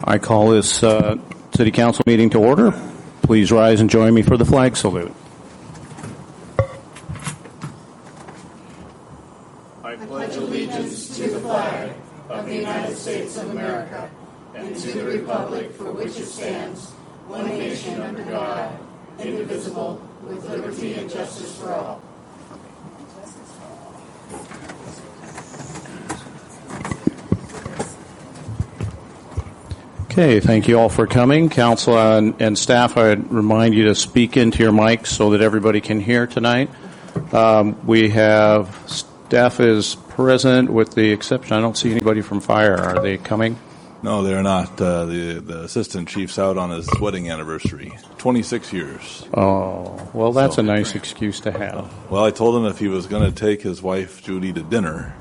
I call this City Council meeting to order. Please rise and join me for the flag salute. I pledge allegiance to the flag of the United States of America and to the republic for which it stands, one nation under God, indivisible, with liberty and justice for all. Okay, thank you all for coming. Council and staff, I would remind you to speak into your mics so that everybody can hear tonight. We have staff is present with the exception, I don't see anybody from fire. Are they coming? No, they're not. The assistant chief's out on his wedding anniversary, 26 years. Oh, well, that's a nice excuse to have. Well, I told him if he was going to take his wife, Judy, to dinner,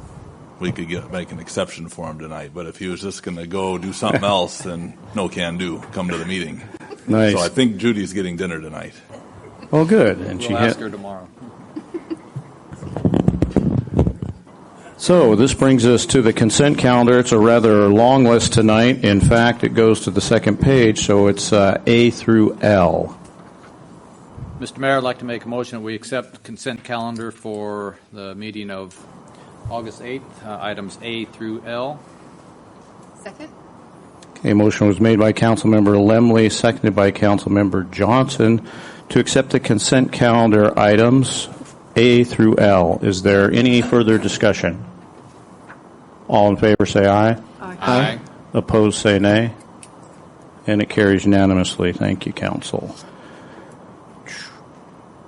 we could make an exception for him tonight. But if he was just going to go do something else, then no can do. Come to the meeting. Nice. So I think Judy's getting dinner tonight. Oh, good. And we'll ask her tomorrow. So this brings us to the consent calendar. It's a rather long list tonight. In fact, it goes to the second page, so it's A through L. Mr. Mayor, I'd like to make a motion that we accept the consent calendar for the meeting of August 8th, items A through L. Second. Okay, motion was made by Councilmember Lemley, seconded by Councilmember Johnson to accept the consent calendar items A through L. Is there any further discussion? All in favor say aye. Aye. Opposed say nay. And it carries unanimously. Thank you, Council.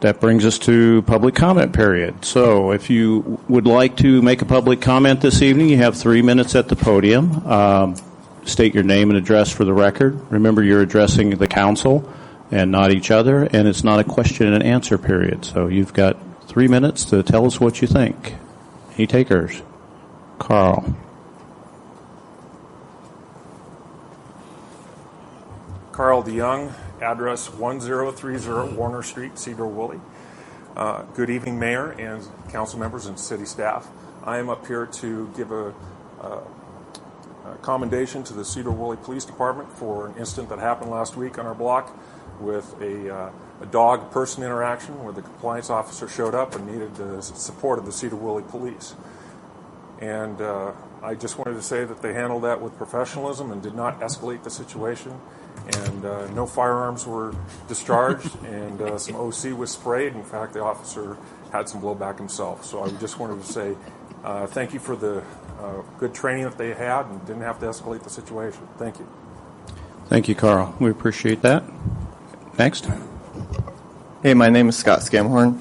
That brings us to public comment period. So if you would like to make a public comment this evening, you have 3 minutes at the podium. State your name and address for the record. Remember, you're addressing the council and not each other, and it's not a question and answer period. So you've got 3 minutes to tell us what you think. Any takers? Carl. Carl DeYoung, address 1030 Warner Street, Sedro-Woolley. Good evening, Mayor and council members and city staff. I am up here to give a commendation to the Sedro-Woolley Police Department for an incident that happened last week on our block with a dog-person interaction where the compliance officer showed up and needed the support of the Sedro-Woolley Police. And I just wanted to say that they handled that with professionalism and did not escalate the situation. And no firearms were discharged, and some OC was sprayed. In fact, the officer had some blowback himself. So I just wanted to say thank you for the good training that they had and didn't have to escalate the situation. Thank you. Thank you, Carl. We appreciate that. Next. Hey, my name is Scott Scamhorn.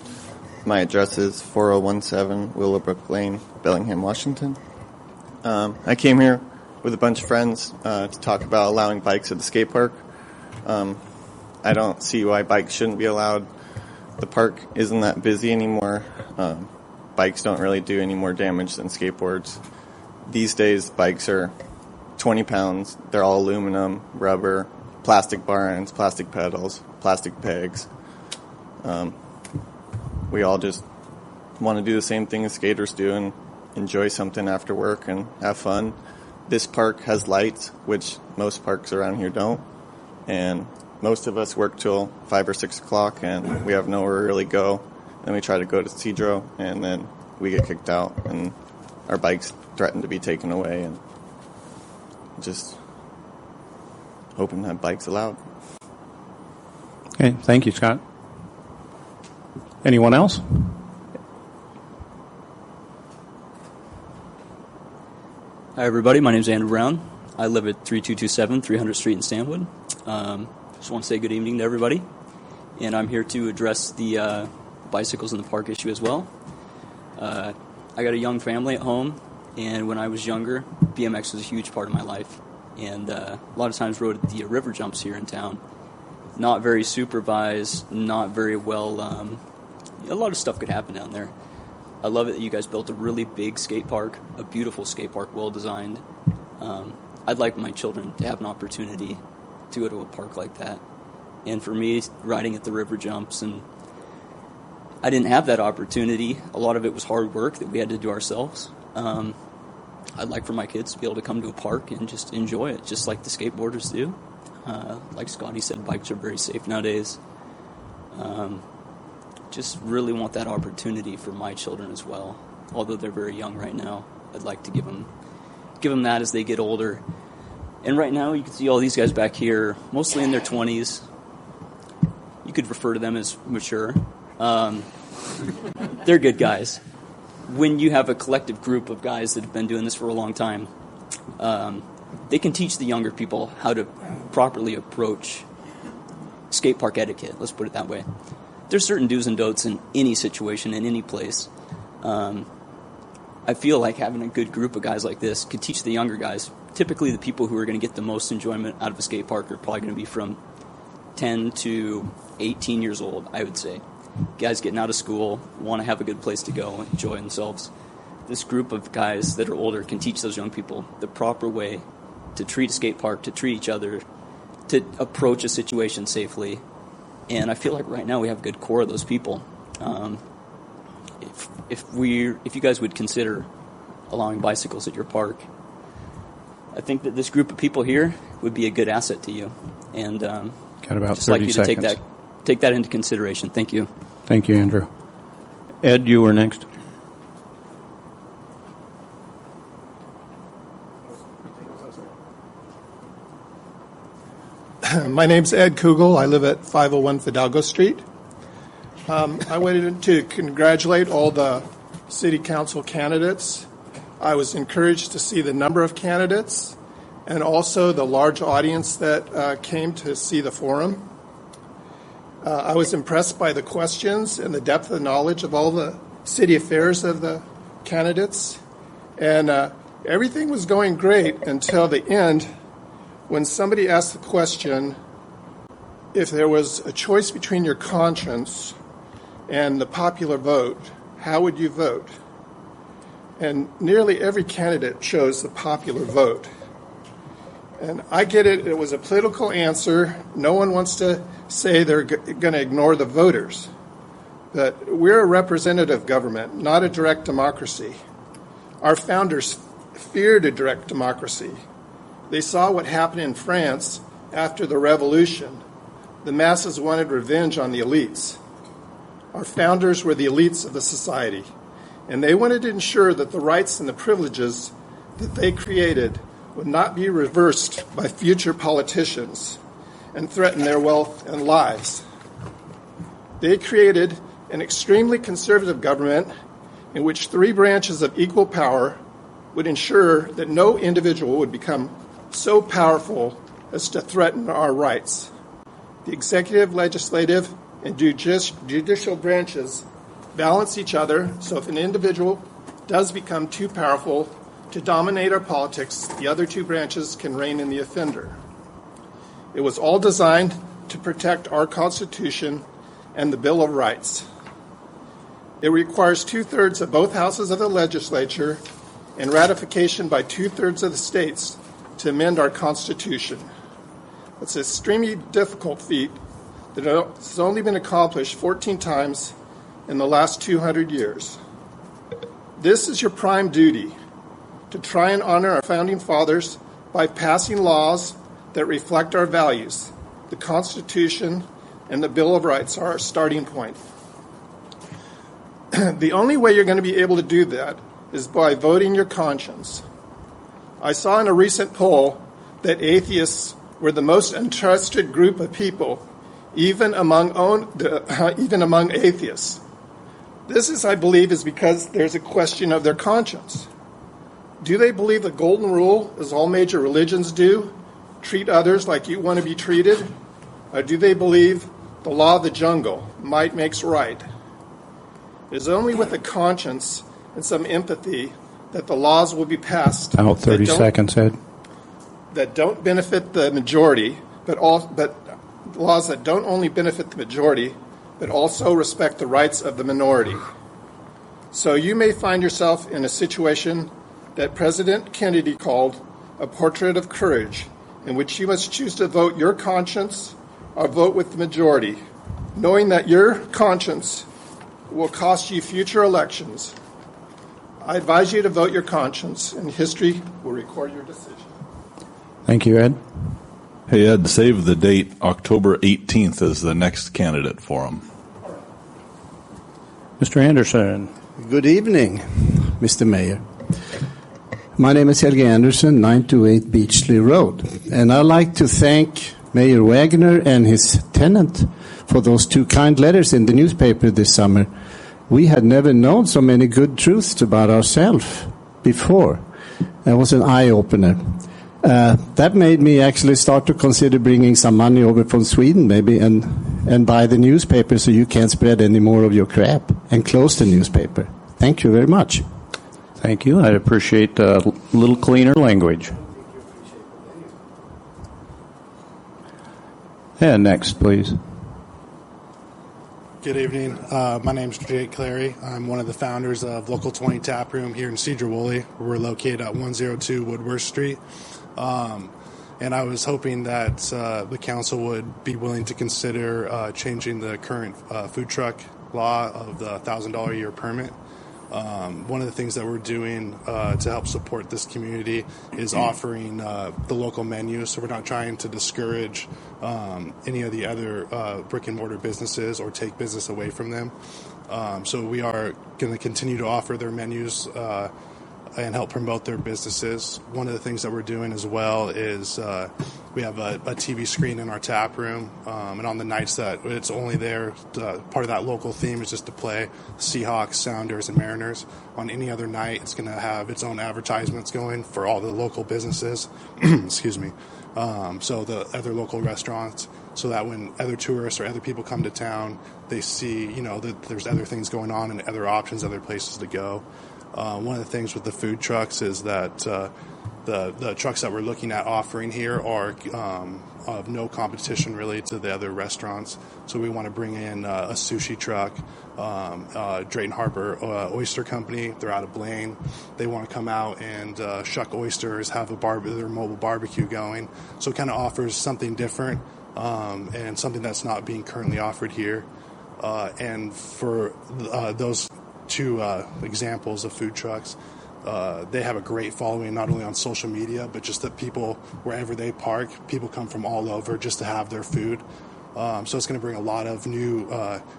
My address is 4017 Willowbrook Lane, Bellingham, Washington. I came here with a bunch of friends to talk about allowing bikes at the skate park. I don't see why bikes shouldn't be allowed. The park isn't that busy anymore. Bikes don't really do any more damage than skateboards. These days, bikes are 20 pounds. They're all aluminum, rubber, plastic bar ends, plastic pedals, plastic pegs. We all just want to do the same thing as skaters do and enjoy something after work and have fun. This park has lights, which most parks around here don't. And most of us work till 5 or 6 o'clock, and we have nowhere to really go. Then we try to go to Sedro, and then we get kicked out, and our bikes threaten to be taken away. And just hoping that bike's allowed. Okay, thank you, Scott. Anyone else? Hi, everybody. My name is Andrew Brown. I live at 3227 300th Street in Stanwood. Just want to say good evening to everybody. And I'm here to address the bicycles in the park issue as well. I got a young family at home, and when I was younger, BMX was a huge part of my life. And a lot of times rode the river jumps here in town. Not very supervised, not very well. A lot of stuff could happen down there. I love it that you guys built a really big skate park, a beautiful skate park, well designed. I'd like my children to have an opportunity to go to a park like that. And for me, riding at the river jumps, and I didn't have that opportunity. A lot of it was hard work that we had to do ourselves. I'd like for my kids to be able to come to a park and just enjoy it, just like the skateboarders do. Like Scotty said, bikes are very safe nowadays. Just really want that opportunity for my children as well. Although they're very young right now, I'd like to give them that as they get older. And right now, you can see all these guys back here, mostly in their 20s. You could refer to them as mature. They're good guys. When you have a collective group of guys that have been doing this for a long time, they can teach the younger people how to properly approach skate park etiquette, let's put it that way. There's certain do's and don'ts in any situation, in any place. I feel like having a good group of guys like this could teach the younger guys. Typically, the people who are going to get the most enjoyment out of a skate park are probably going to be from 10 to 18 years old, I would say. Guys getting out of school, want to have a good place to go, enjoy themselves. This group of guys that are older can teach those young people the proper way to treat a skate park, to treat each other, to approach a situation safely. And I feel like right now we have a good core of those people. If you guys would consider allowing bicycles at your park, I think that this group of people here would be a good asset to you. And Got about just 30 like you to seconds. take that into consideration. Thank you. Thank you, Andrew. Ed, you were next. My name's Ed Kugel. I live at 501 Fidalgo Street. I wanted to congratulate all the city council candidates. I was encouraged to see the number of candidates and also the large audience that came to see the forum. I was impressed by the questions and the depth of knowledge of all the city affairs of the candidates. And everything was going great until the end, when somebody asked the question, if there was a choice between your conscience and the popular vote, how would you vote? And nearly every candidate chose the popular vote. And I get it, it was a political answer. No one wants to say they're going to ignore the voters. But we're a representative government, not a direct democracy. Our founders feared a direct democracy. They saw what happened in France after the revolution. The masses wanted revenge on the elites. Our founders were the elites of the society, and they wanted to ensure that the rights and the privileges that they created would not be reversed by future politicians and threaten their wealth and lives. They created an extremely conservative government in which three branches of equal power would ensure that no individual would become so powerful as to threaten our rights. The executive, legislative, and judicial branches balance each other, so if an individual does become too powerful to dominate our politics, the other two branches can rein in the offender. It was all designed to protect our Constitution and the Bill of Rights. It requires 2/3 of both houses of the legislature and ratification by 2/3 of the states to amend our Constitution. It's an extremely difficult feat that has only been accomplished 14 times in the last 200 years. This is your prime duty, to try and honor our founding fathers by passing laws that reflect our values. The Constitution and the Bill of Rights are our starting point. The only way you're going to be able to do that is by voting your conscience. I saw in a recent poll that atheists were the most untrusted group of people, even among atheists. This is, I believe, is because there's a question of their conscience. Do they believe the golden rule, as all major religions do, treat others like you want to be treated? Or do they believe the law of the jungle, might makes right? It is only with a conscience and some empathy that the laws will be passed. About 30 seconds, Ed. That don't benefit the majority, but laws that don't only benefit the majority, but also respect the rights of the minority. So you may find yourself in a situation that President Kennedy called a portrait of courage, in which you must choose to vote your conscience or vote with the majority, knowing that your conscience will cost you future elections. I advise you to vote your conscience, and history will record your decision. Thank you, Ed. Hey, Ed, save the date October 18th as the next candidate for him. Mr. Anderson. Good evening, Mr. Mayor. My name is Helge Anderson, 928 Beachley Road, and I'd like to thank Mayor Wagner and his tenant for those 2 kind letters in the newspaper this summer. We had never known so many good truths about ourselves before. That was an eye-opener. That made me actually start to consider bringing some money over from Sweden maybe and buy the newspaper so you can't spread any more of your crap and close the newspaper. Thank you very much. Thank you. I'd appreciate a little cleaner language. And next, please. Good evening. My name is Jake Clary. I'm one of the founders of Local 20 Tap Room here in Sedro-Woolley. We're located at 102 Woodworth Street. And I was hoping that the council would be willing to consider changing the current food truck law of the $1,000 a year permit. One of the things that we're doing to help support this community is offering the local menu, so we're not trying to discourage any of the other brick and mortar businesses or take business away from them. So we are going to continue to offer their menus and help promote their businesses. One of the things that we're doing as well is we have a TV screen in our tap room, and on the nights that it's only there, part of that local theme is just to play Seahawks, Sounders, and Mariners. On any other night, it's going to have its own advertisements going for all the local businesses, excuse me, so the other local restaurants, so that when other tourists or other people come to town, they see, that there's other things going on and other options, other places to go. One of the things with the food trucks is that the trucks that we're looking at offering here are of no competition really to the other restaurants. So we want to bring in a sushi truck, Drayton Harbor Oyster Company. They're out of Blaine. They want to come out and shuck oysters, have their mobile barbecue going. So it kind of offers something different and something that's not being currently offered here. And for those 2 examples of food trucks, they have a great following not only on social media, but just that people, wherever they park, people come from all over just to have their food. So it's going to bring a lot of new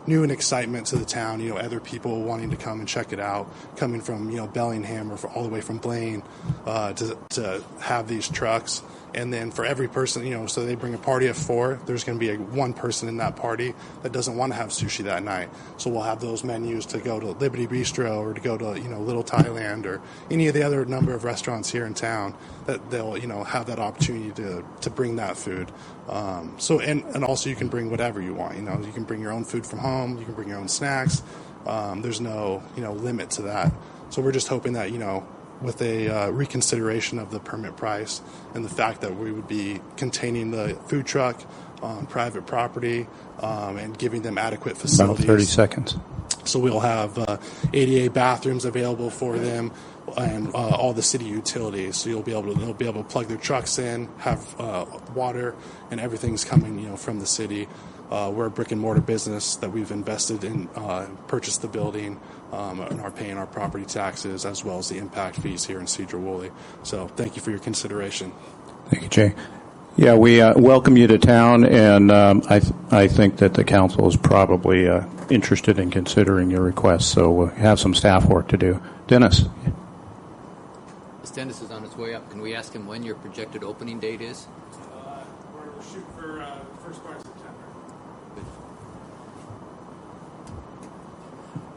and excitement to the town. Other people wanting to come and check it out, coming from Bellingham or all the way from Blaine to have these trucks. And then for every person, so they bring a party of 4. There's going to be one person in that party that doesn't want to have sushi that night. So we'll have those menus to go to Liberty Bistro or to go to Little Thailand or any of the other number of restaurants here in town that they'll have that opportunity to bring that food. So and also you can bring whatever you want. You can bring your own food from home. You can bring your own snacks. There's no limit to that. So we're just hoping that with a reconsideration of the permit price and the fact that we would be containing the food truck on private property and giving them adequate facilities. About 30 seconds. So we'll have 88 bathrooms available for them and all the city utilities. So they'll be able to plug their trucks in, have water, and everything's coming from the city. We're a brick and mortar business that we've invested in, purchased the building, and are paying our property taxes as well as the impact fees here in Sedro-Woolley. So thank you for your consideration. Thank you, Jay. Yeah, we welcome you to town, and I think that the council is probably interested in considering your request, so we'll have some staff work to do. Dennis. As Dennis is on his way up, can we ask him when your projected opening date is? We're shooting for first part of September.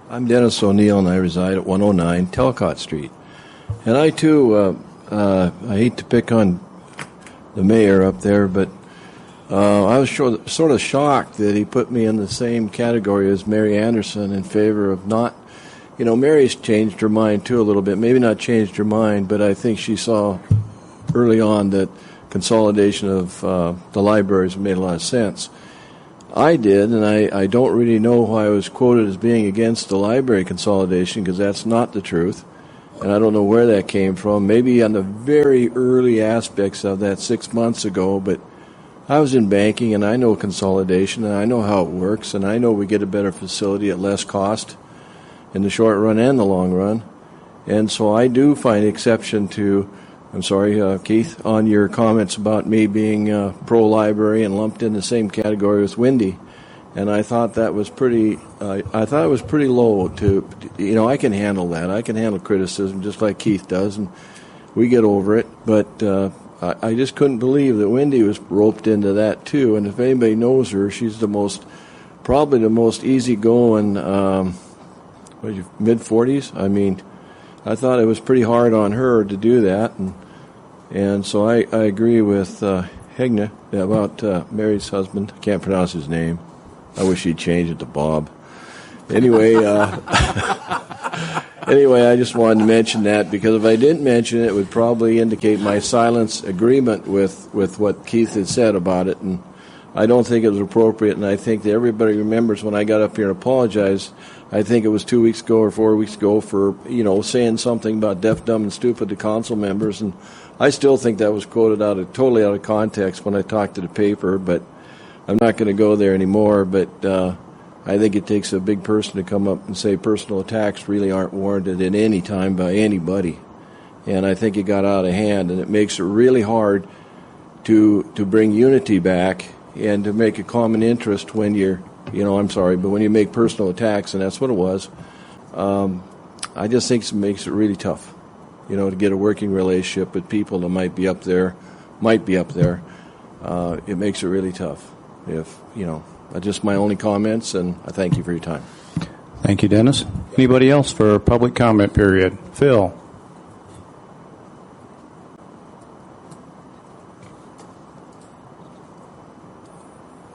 I'm Dennis O'Neill, and I reside at 109 Telcott Street. And I, too, I hate to pick on the mayor up there, but I was sort of shocked that he put me in the same category as Mary Anderson in favor of not, Mary's changed her mind, too, a little bit. Maybe not changed her mind, but I think she saw early on that consolidation of the libraries made a lot of sense. I did, and I don't really know why I was quoted as being against the library consolidation, because that's not the truth, and I don't know where that came from. Maybe on the very early aspects of that 6 months ago, but I was in banking, and I know consolidation, and I know how it works, and I know we get a better facility at less cost in the short run and the long run. And so I do find exception to, I'm sorry, Keith, on your comments about me being pro-library and lumped in the same category with Wendy. And I thought that was pretty, I thought it was pretty low to, I can handle that. I can handle criticism just like Keith does, and we get over it. But I just couldn't believe that Wendy was roped into that too. And if anybody knows her, she's probably the most easygoing, mid-40s. I mean, I thought it was pretty hard on her to do that. And so I agree with Hegne about Mary's husband. I can't pronounce his name. I wish he'd change it to Bob. Anyway, I just wanted to mention that because if I didn't mention it, it would probably indicate my silence agreement with what Keith had said about it. And I don't think it was appropriate. And I think that everybody remembers when I got up here and apologized, I think it was 2 weeks ago or 4 weeks ago for, saying something about deaf, dumb, and stupid to council members. And I still think that was quoted totally out of context when I talked to the paper, but I'm not going to go there anymore. But I think it takes a big person to come up and say personal attacks really aren't warranted at any time by anybody. And I think it got out of hand, and it makes it really hard to bring unity back and to make a common interest when you're, but when you make personal attacks, and that's what it was, I just think it makes it really tough, to get a working relationship with people that might be up there. It makes it really tough. Just my only comments, and I thank you for your time. Thank you, Dennis. Anybody else for public comment period? Phil?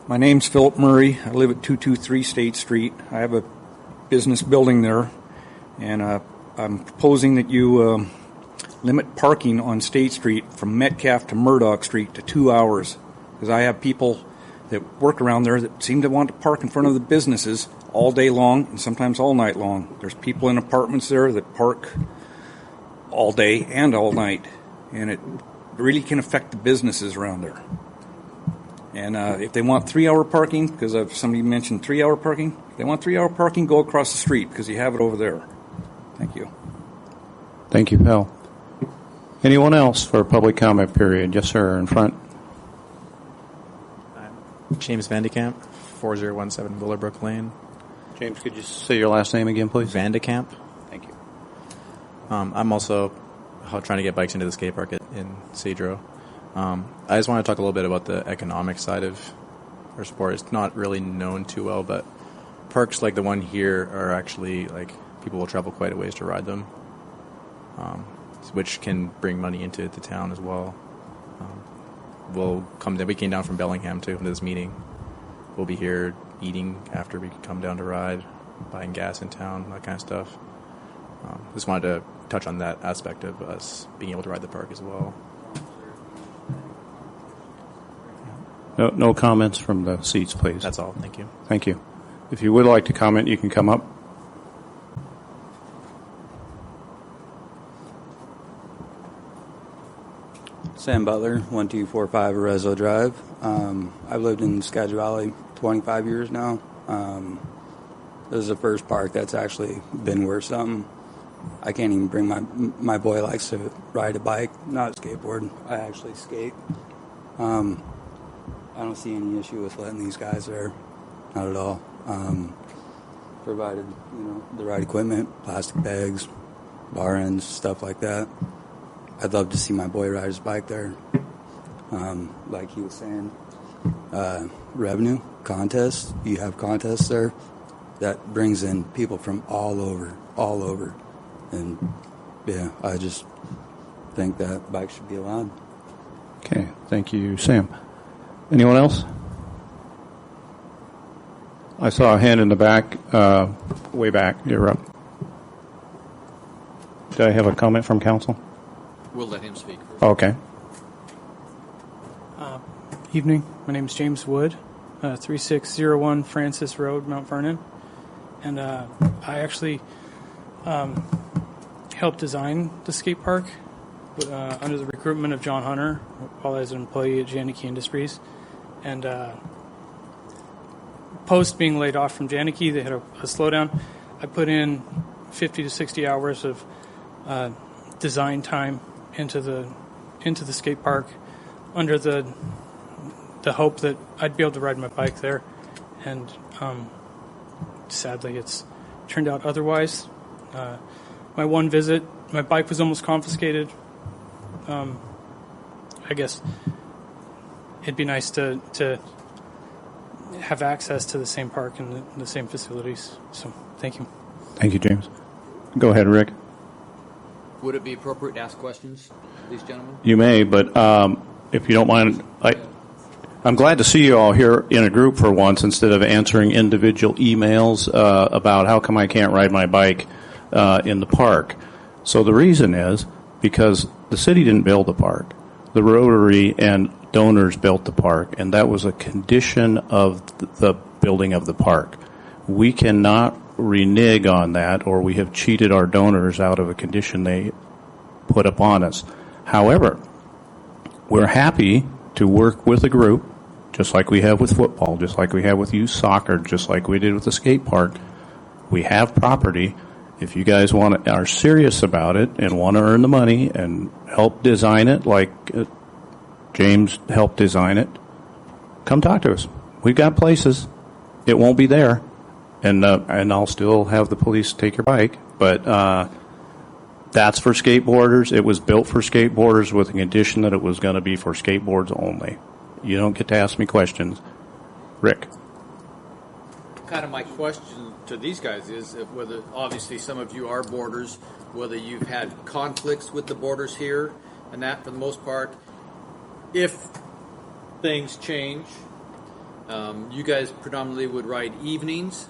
My name's Philip Murray. I live at 223 State Street. I have a business building there, and I'm proposing that you limit parking on State Street from Metcalf to Murdoch Street to 2 hours, because I have people that work around there that seem to want to park in front of the businesses all day long and sometimes all night long. There's people in apartments there that park all day and all night, and it really can affect the businesses around there. And if they want 3 hour parking, because somebody mentioned 3 hour parking, if they want 3 hour parking, go across the street because you have it over there. Thank you. Thank you, Phil. Anyone else for public comment period? Yes, sir, in front. James Vandekamp, 4017 Willowbrook Lane. James, could you say your last name again, please? Vandekamp. Thank you. I'm also trying to get bikes into the skate park in Sedro. I just want to talk a little bit about the economic side of our sport. It's not really known too well, but parks like the one here are actually, people will travel quite a ways to ride them, which can bring money into the town as well. We came down from Bellingham to this meeting. We'll be here eating after we come down to ride, buying gas in town, that kind of stuff. Just wanted to touch on that aspect of us being able to ride the park as well. No comments from the seats, please. That's all. Thank you. Thank you. If you would like to comment, you can come up. Sam Butler, 1245 Arezzo Drive. I've lived in Skagit Valley 25 years now. This is the first park that's actually been worth something. I can't even bring my boy likes to ride a bike, not a skateboard. I actually skate. I don't see any issue with letting these guys there, not at all. Provided, the right equipment, plastic bags, bar ends, stuff like that. I'd love to see my boy ride his bike there. Like he was saying, revenue, contests, you have contests there. That brings in people from all over. And, yeah, I just think that bikes should be allowed. Okay, thank you, Sam. Anyone else? I saw a hand in the back, way back. You're up. Did I have a comment from council? We'll let him speak first. Okay. Evening. My name is James Wood, 3601 Francis Road, Mount Vernon. And I actually helped design the skate park under the recruitment of John Hunter while I was an employee at Janicki Industries. And post being laid off from Janicki, they had a slowdown. I put in 50 to 60 hours of design time into the skate park, under the hope that I'd be able to ride my bike there, and sadly, it's turned out otherwise. My one visit, my bike was almost confiscated. I guess it'd be nice to have access to the same park and the same facilities. So, thank you. Thank you, James. Go ahead, Rick. Would it be appropriate to ask questions of these gentlemen? You may, but if you don't mind, I'm glad to see you all here in a group for once instead of answering individual emails about how come I can't ride my bike in the park. So the reason is because the city didn't build the park. The Rotary and donors built the park, and that was a condition of the building of the park. We cannot renege on that, or we have cheated our donors out of a condition they put upon us. However, we're happy to work with a group, just like we have with football, just like we have with youth soccer, just like we did with the skate park. We have property. If you guys are serious about it and want to earn the money and help design it like James helped design it, come talk to us. We've got places. It won't be there. And I'll still have the police take your bike. But that's for skateboarders. It was built for skateboarders with a condition that it was going to be for skateboards only. You don't get to ask me questions. Rick. Kind of my question to these guys is if whether, obviously some of you are boarders, whether you've had conflicts with the boarders here, and that for the most part, if things change, you guys predominantly would ride evenings,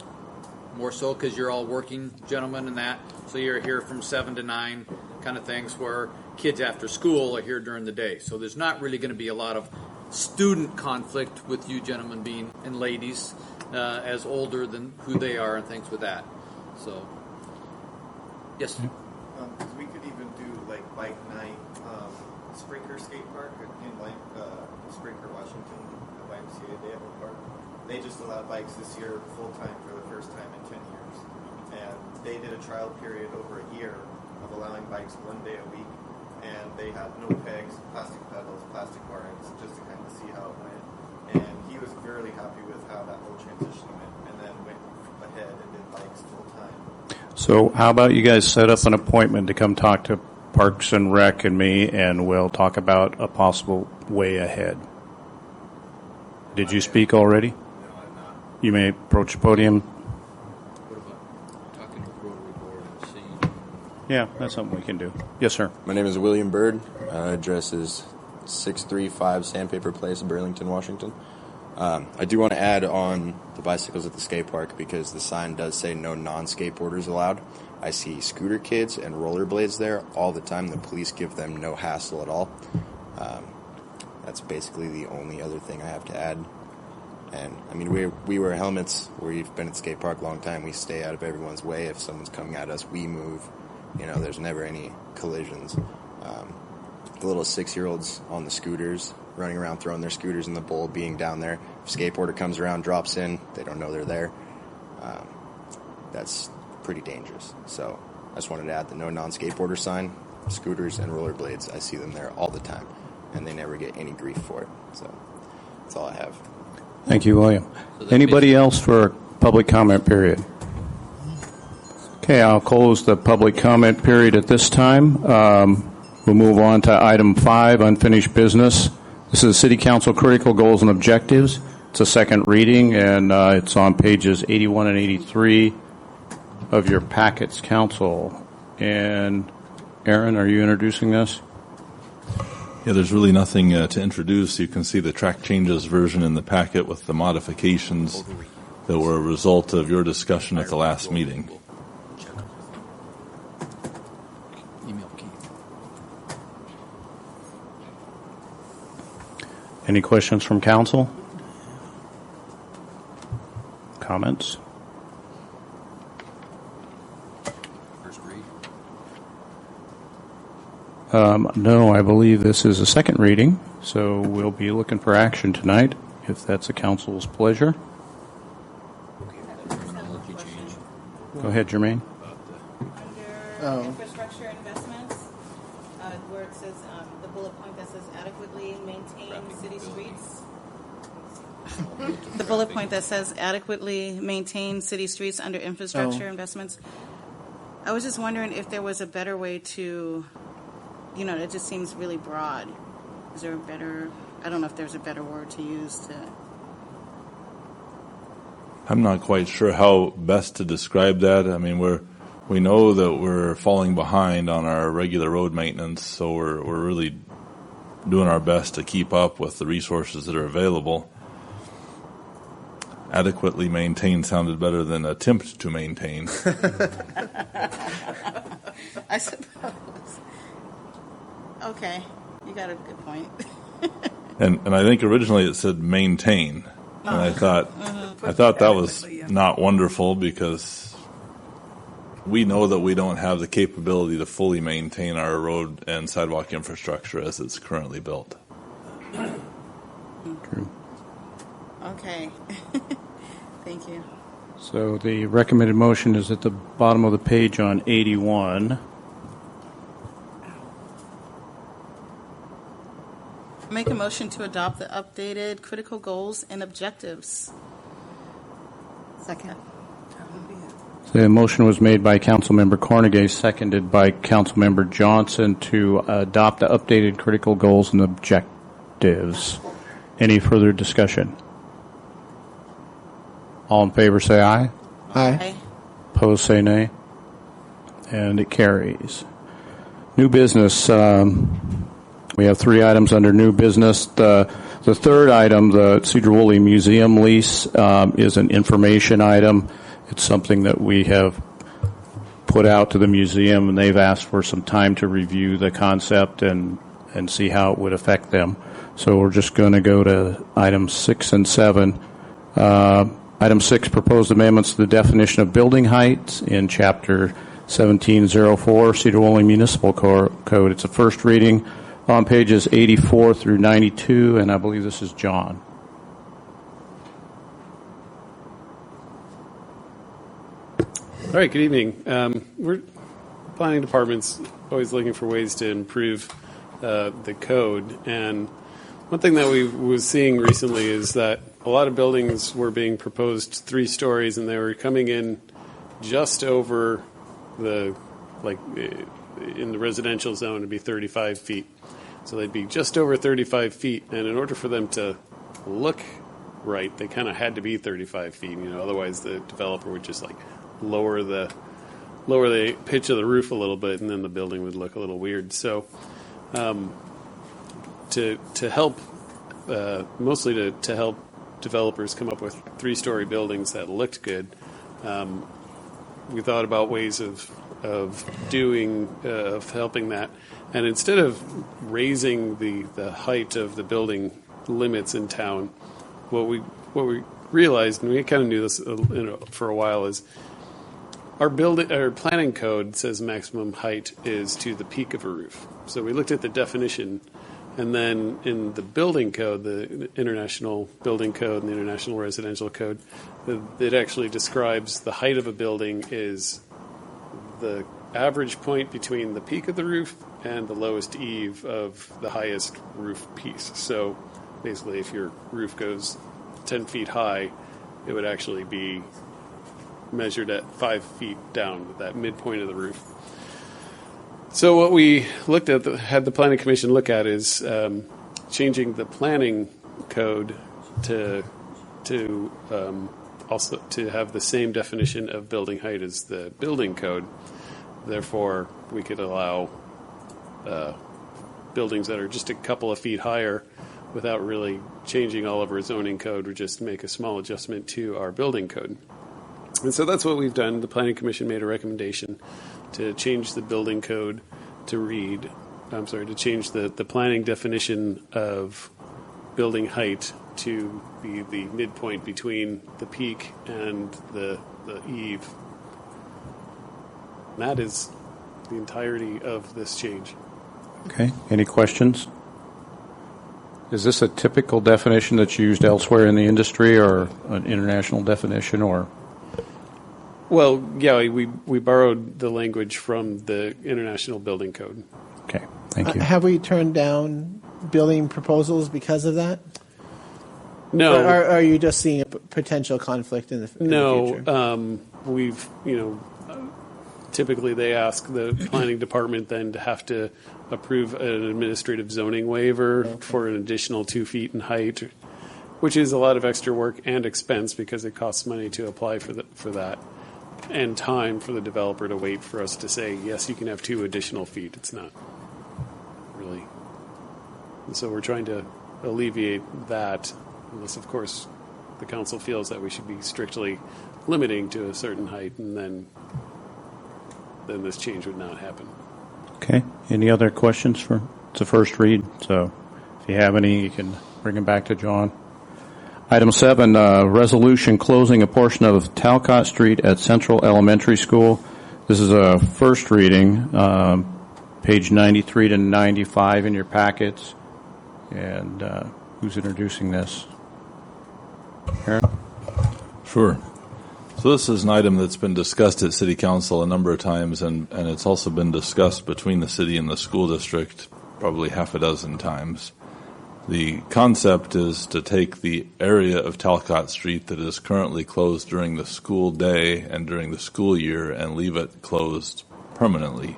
more so because you're all working gentlemen and that, so you're here from 7 to 9 kind of things, where kids after school are here during the day. So there's not really going to be a lot of student conflict with you gentlemen being, and ladies, as older than who they are and things with that. So, yes? Because we could even do like bike night, Sprinker Skate Park in Sprinker, Washington, the YMCA, they have a park. They just allowed bikes this year full time for the first time in 10 years. And they did a trial period over a year of allowing bikes 1 day a week. And they had no pegs, plastic pedals, plastic bar ends, just to kind of see how it went. And he was really happy with how that whole transition went, and then went ahead and did bikes full time. So how about you guys set up an appointment to come talk to Parks and Rec and me, and we'll talk about a possible way ahead. Did you speak already? No, I'm not. You may approach the podium. What about talking to the Rotary Board and seeing? Yeah, that's something we can do. Yes, sir. My name is William Bird. Address is 635 Sandpaper Place, Burlington, Washington. I do want to add on the bicycles at the skate park because the sign does say no non-skateboarders allowed. I see scooter kids and rollerblades there all the time. The police give them no hassle at all. That's basically the only other thing I have to add. And, I mean, we wear helmets. We've been at the skate park a long time. We stay out of everyone's way. If someone's coming at us, we move. You know, there's never any collisions. The little 6-year-olds on the scooters, running around throwing their scooters in the bowl, being down there. If a skateboarder comes around, drops in, they don't know they're there. That's pretty dangerous. So I just wanted to add the no non-skateboarder sign. Scooters and rollerblades, I see them there all the time, and they never get any grief for it. So that's all I have. Thank you, William. Anybody else for a public comment period? Okay, I'll close the public comment period at this time. We'll move on to item 5, unfinished business. This is City Council Critical Goals and Objectives. It's a second reading, and it's on pages 81 and 83 of your packets, Council. And Aaron, are you introducing this? Yeah, there's really nothing to introduce. You can see the track changes version in the packet with the modifications that were a result of your discussion at the last meeting. Any questions from council? Comments? First read. No, I believe this is a second reading, so we'll be looking for action tonight, if that's the council's pleasure. Go ahead, Jermaine. Under infrastructure investment, city streets. The bullet point that says adequately maintain city streets under infrastructure investments. I was just wondering if there was a better way to, it just seems really broad. Is there a better, I don't know if there's a better word to use to. I'm not quite sure how best to describe that. I mean, we know that we're falling behind on our regular road maintenance, so we're really doing our best to keep up with the resources that are available. Adequately maintain sounded better than attempt to maintain. I suppose. Okay, you got a good point. and I think originally it said maintain, and I thought that was not wonderful because we know that we don't have the capability to fully maintain our road and sidewalk infrastructure as it's currently built. True. Okay. Thank you. So the recommended motion is at the bottom of the page on 81. Make a motion to adopt the updated critical goals and objectives. Second. The motion was made by Councilmember Cornegay, seconded by Councilmember Johnson to adopt the updated critical goals and objectives. Any further discussion? All in favor say aye. Aye. Opposed say nay. And it carries. New business. We have 3 items under new business. The third item, the Sedro-Woolley Museum lease, is an information item. It's something that we have put out to the museum, and they've asked for some time to review the concept and see how it would affect them. So we're just going to go to items 6 and 7. Item 6, proposed amendments to the definition of building height in Chapter 1704, Sedro-Woolley Municipal Code. It's a first reading on pages 84 through 92, and I believe this is John. All right, good evening. We're planning department's always looking for ways to improve the code, and one thing that we was seeing recently is that a lot of buildings were being proposed 3 stories, and they were coming in just over the, in the residential zone, it'd be 35 feet. So they'd be just over 35 feet, and in order for them to look right, they kind of had to be 35 feet. Otherwise the developer would just lower the pitch of the roof a little bit, and then the building would look a little weird. So, to help, mostly to help developers come up with 3-story buildings that looked good, we thought about ways of helping that. And instead of raising the height of the building limits in town, what we realized, and we kind of knew this for a while, is our planning code says maximum height is to the peak of a roof. So we looked at the definition, and then in the building code, the International Building Code and the International Residential Code, it actually describes the height of a building is the average point between the peak of the roof and the lowest eave of the highest roof piece. So basically, if your roof goes 10 feet high, it would actually be measured at 5 feet down, that midpoint of the roof. So what we looked at, had the Planning Commission look at, is changing the planning code to also to have the same definition of building height as the building code. Therefore, we could allow buildings that are just a couple of feet higher without really changing all of our zoning code, or just make a small adjustment to our building code. And so that's what we've done. The Planning Commission made a recommendation to change the building code to change the planning definition of building height to be the midpoint between the peak and the eave. And that is the entirety of this change. Okay. Any questions? Is this a typical definition that's used elsewhere in the industry, or an international definition, or? Well, yeah, we borrowed the language from the International Building Code. Okay, thank you. Have we turned down building proposals because of that? No. Or are you just seeing a potential conflict in the future? No, we've, typically they ask the planning department then to have to approve an administrative zoning waiver for an additional 2 feet in height, which is a lot of extra work and expense because it costs money to apply for that, and time for the developer to wait for us to say, yes, you can have 2 additional feet. It's not really. And so we're trying to alleviate that, unless, of course, the council feels that we should be strictly limiting to a certain height, and then this change would not happen. Okay. Any other questions for it's a first read? So if you have any, you can bring them back to John. Item 7, resolution closing a portion of Talcott Street at Central Elementary School. This is a first reading, page 93 to 95 in your packets. And who's introducing this? Aaron? Sure. So this is an item that's been discussed at City Council a number of times, and it's also been discussed between the city and the school district probably half a dozen times. The concept is to take the area of Talcott Street that is currently closed during the school day and during the school year and leave it closed permanently.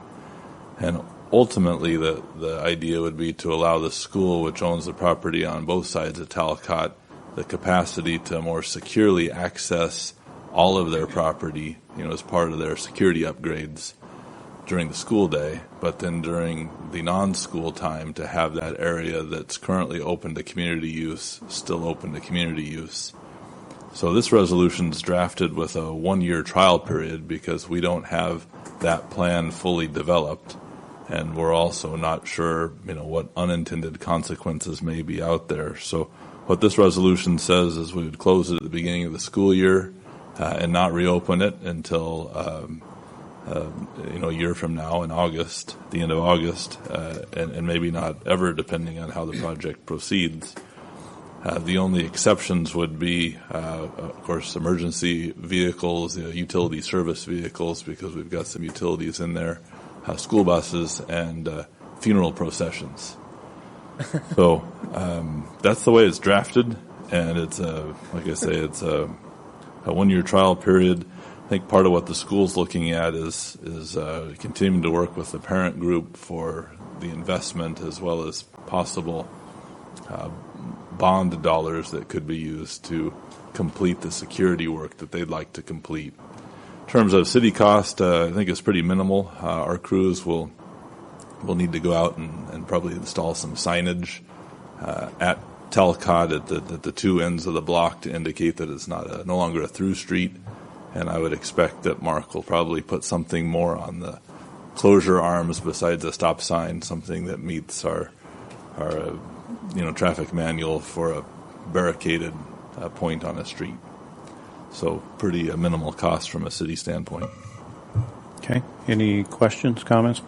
And ultimately, the idea would be to allow the school, which owns the property on both sides of Talcott, the capacity to more securely access all of their property, as part of their security upgrades during the school day, but then during the non-school time to have that area that's currently open to community use still open to community use. So this resolution is drafted with a 1-year trial period because we don't have that plan fully developed, and we're also not sure, what unintended consequences may be out there. So what this resolution says is we would close it at the beginning of the school year and not reopen it until a year from now in August, the end of August, and maybe not ever, depending on how the project proceeds. The only exceptions would be, of course, emergency vehicles, utility service vehicles, because we've got some utilities in there, school buses, and funeral processions. So that's the way it's drafted, and it's like I say, it's a 1-year trial period. I think part of what the school's looking at is continuing to work with the parent group for the investment as well as possible bond dollars that could be used to complete the security work that they'd like to complete. In terms of city cost, I think it's pretty minimal. Our crews will need to go out and probably install some signage at Talcott at the 2 ends of the block to indicate that it's no longer a through street. And I would expect that Mark will probably put something more on the closure arms besides a stop sign, something that meets our traffic manual for a barricaded point on a street. So pretty minimal cost from a city standpoint. Okay. Any questions, comments?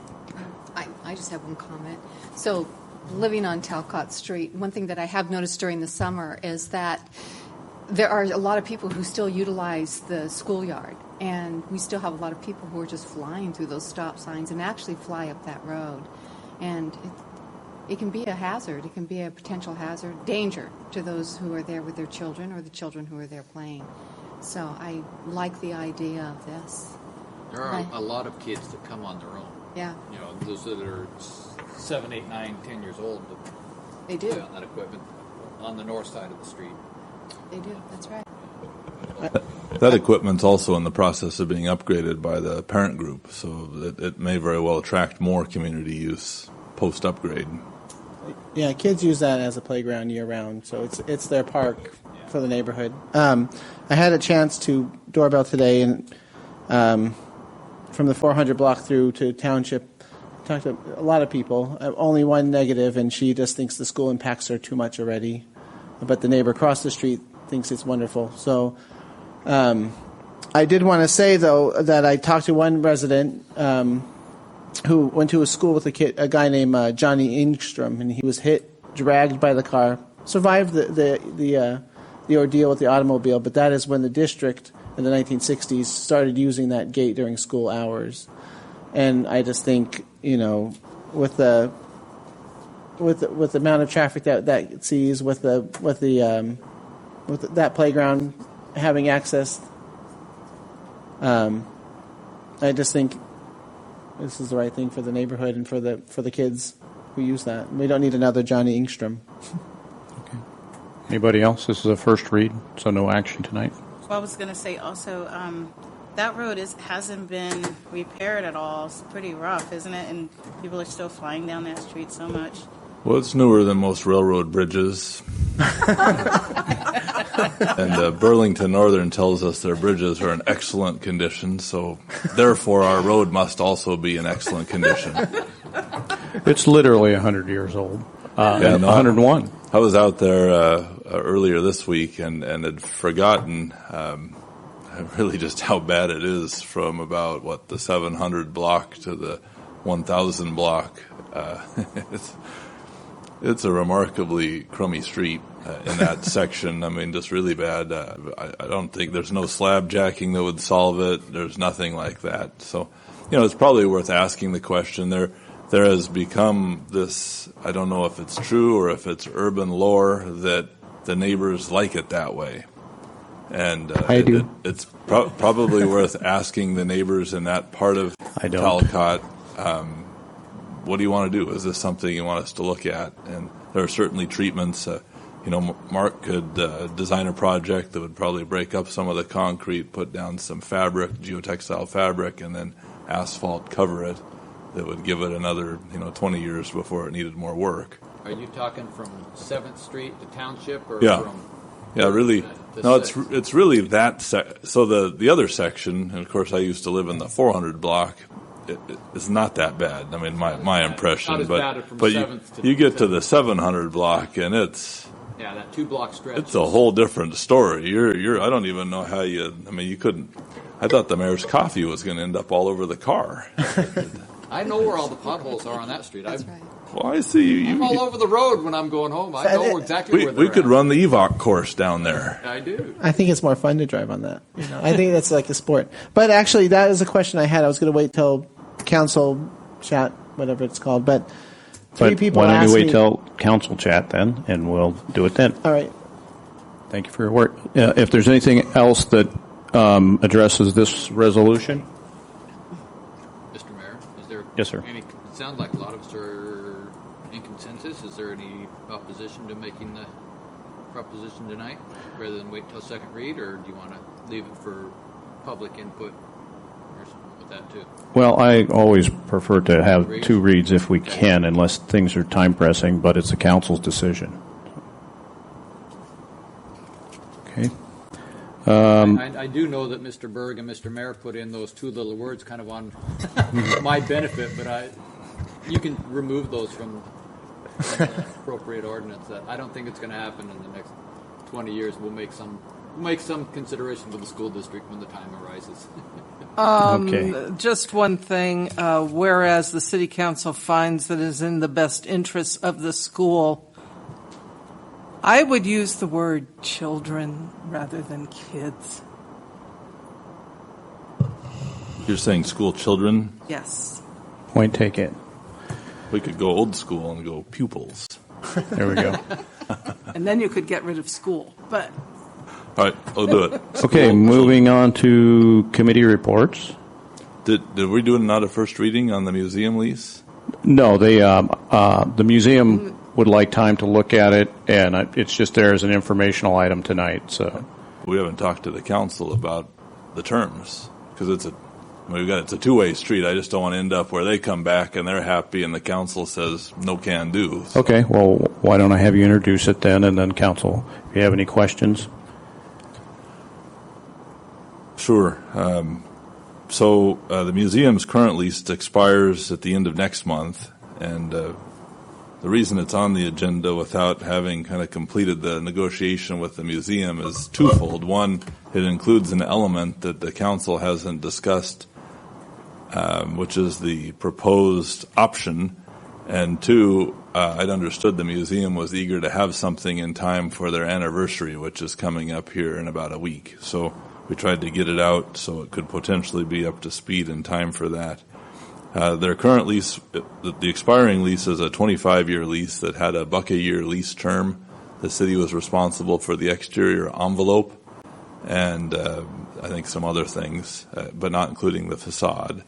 I just have one comment. So living on Talcott Street, one thing that I have noticed during the summer is that there are a lot of people who still utilize the schoolyard, and we still have a lot of people who are just flying through those stop signs and actually fly up that road. And it can be a hazard. It can be a potential hazard, danger to those who are there with their children or the children who are there playing. So I like the idea of this. There are a lot of kids that come on their own. Yeah. Those that are 7, 8, 9, 10 years old. They do. On that equipment on the north side of the street. They do. That's right. That equipment's also in the process of being upgraded by the parent group, so it may very well attract more community use post-upgrade. Yeah, kids use that as a playground year-round, so it's their park for the neighborhood. I had a chance to doorbell today, and from the 400 block through to Township, talked to a lot of people. Only one negative, and she just thinks the school impacts her too much already. But the neighbor across the street thinks it's wonderful. So I did want to say, though, that I talked to one resident who went to a school with a guy named Johnny Ingstrom, and he was hit, dragged by the car, survived the ordeal with the automobile, but that is when the district in the 1960s started using that gate during school hours. And I just think, with the with the amount of traffic that it sees, with that playground having access. I just think this is the right thing for the neighborhood and for the kids who use that. We don't need another Johnny Ingstrom. Anybody else? This is a first read, so no action tonight. Well, I was going to say also, that road hasn't been repaired at all. It's pretty rough, isn't it? And people are still flying down that street so much. Well, it's newer than most railroad bridges. And Burlington Northern tells us their bridges are in excellent condition, so therefore our road must also be in excellent condition. It's literally 100 years old. 101. I was out there earlier this week and had forgotten really just how bad it is from about, the 700 block to the 1,000 block. It's a remarkably crummy street in that section. I mean, just really bad. I don't think there's no slab jacking that would solve it. There's nothing like that. So, it's probably worth asking the question. There has become this, I don't know if it's true or if it's urban lore, that the neighbors like it that way. And it's probably worth asking the neighbors in that part of Talcott, what do you want to do? Is this something you want us to look at? And there are certainly treatments. Mark could design a project that would probably break up some of the concrete, put down some fabric, geotextile fabric, and then asphalt cover it. That would give it another, 20 years before it needed more work. Are you talking from 7th Street to Township, or from? Yeah, really. No, it's really that. So the other section, and of course I used to live in the 400 block. It's not that bad. I mean, my impression, but you get to the 700 block and it's that 2-block stretch. It's a whole different story. I don't even know how you. I mean, you couldn't. I thought the mayor's coffee was going to end up all over the car. I know where all the potholes are on that street. That's right. Well, I see you. I'm all over the road when I'm going home. I know exactly where they're we could run the EVOC course down there. I do. I think it's more fun to drive on that. I think that's like a sport. But actually, that is a question I had. I was going to wait till council chat, whatever it's called. But three people why don't you asked wait me. till council chat then, and we'll do it then. All right. Thank you for your work. If there's anything else that addresses this resolution? Mr. Mayor, is there Yes, sir. it sounds like a lot of us are in consensus. Is there any opposition to making the proposition tonight rather than wait till second read, or do you want to leave it for public input or something with that too? Well, I always prefer to have 2 reads if we can, unless things are time pressing, but it's the council's decision. Okay. I do know that Mr. Berg and Mr. Mayor put in those 2 little words kind of on my benefit, but you can remove those from the appropriate ordinance. That I don't think it's going to happen in the next 20 years. We'll make some consideration for the school district when the time arises. Okay. Just one thing. Whereas the City Council finds that it is in the best interests of the school, I would use the word children rather than kids. You're saying school children? Yes. Point taken. We could go old school and go pupils. There we go. And then you could get rid of school. But all right, I'll do it. Okay, moving on to committee reports. Did we do not a first reading on the museum lease? No, the museum would like time to look at it, and it's just there as an informational item tonight. So we haven't talked to the council about the terms because it's a 2-way street. I just don't want to end up where they come back and they're happy and the council says no can do. So. Okay, well, why don't I have you introduce it then, and then council, if you have any questions. Sure. So the museum's current lease expires at the end of next month, and the reason it's on the agenda without having kind of completed the negotiation with the museum is twofold. One, it includes an element that the council hasn't discussed, which is the proposed option, and 2, I'd understood the museum was eager to have something in time for their anniversary, which is coming up here in about a week. So we tried to get it out so it could potentially be up to speed in time for that. Their current lease, the expiring lease, is a 25-year lease that had a $1 a year lease term. The city was responsible for the exterior envelope and I think some other things, but not including the facade.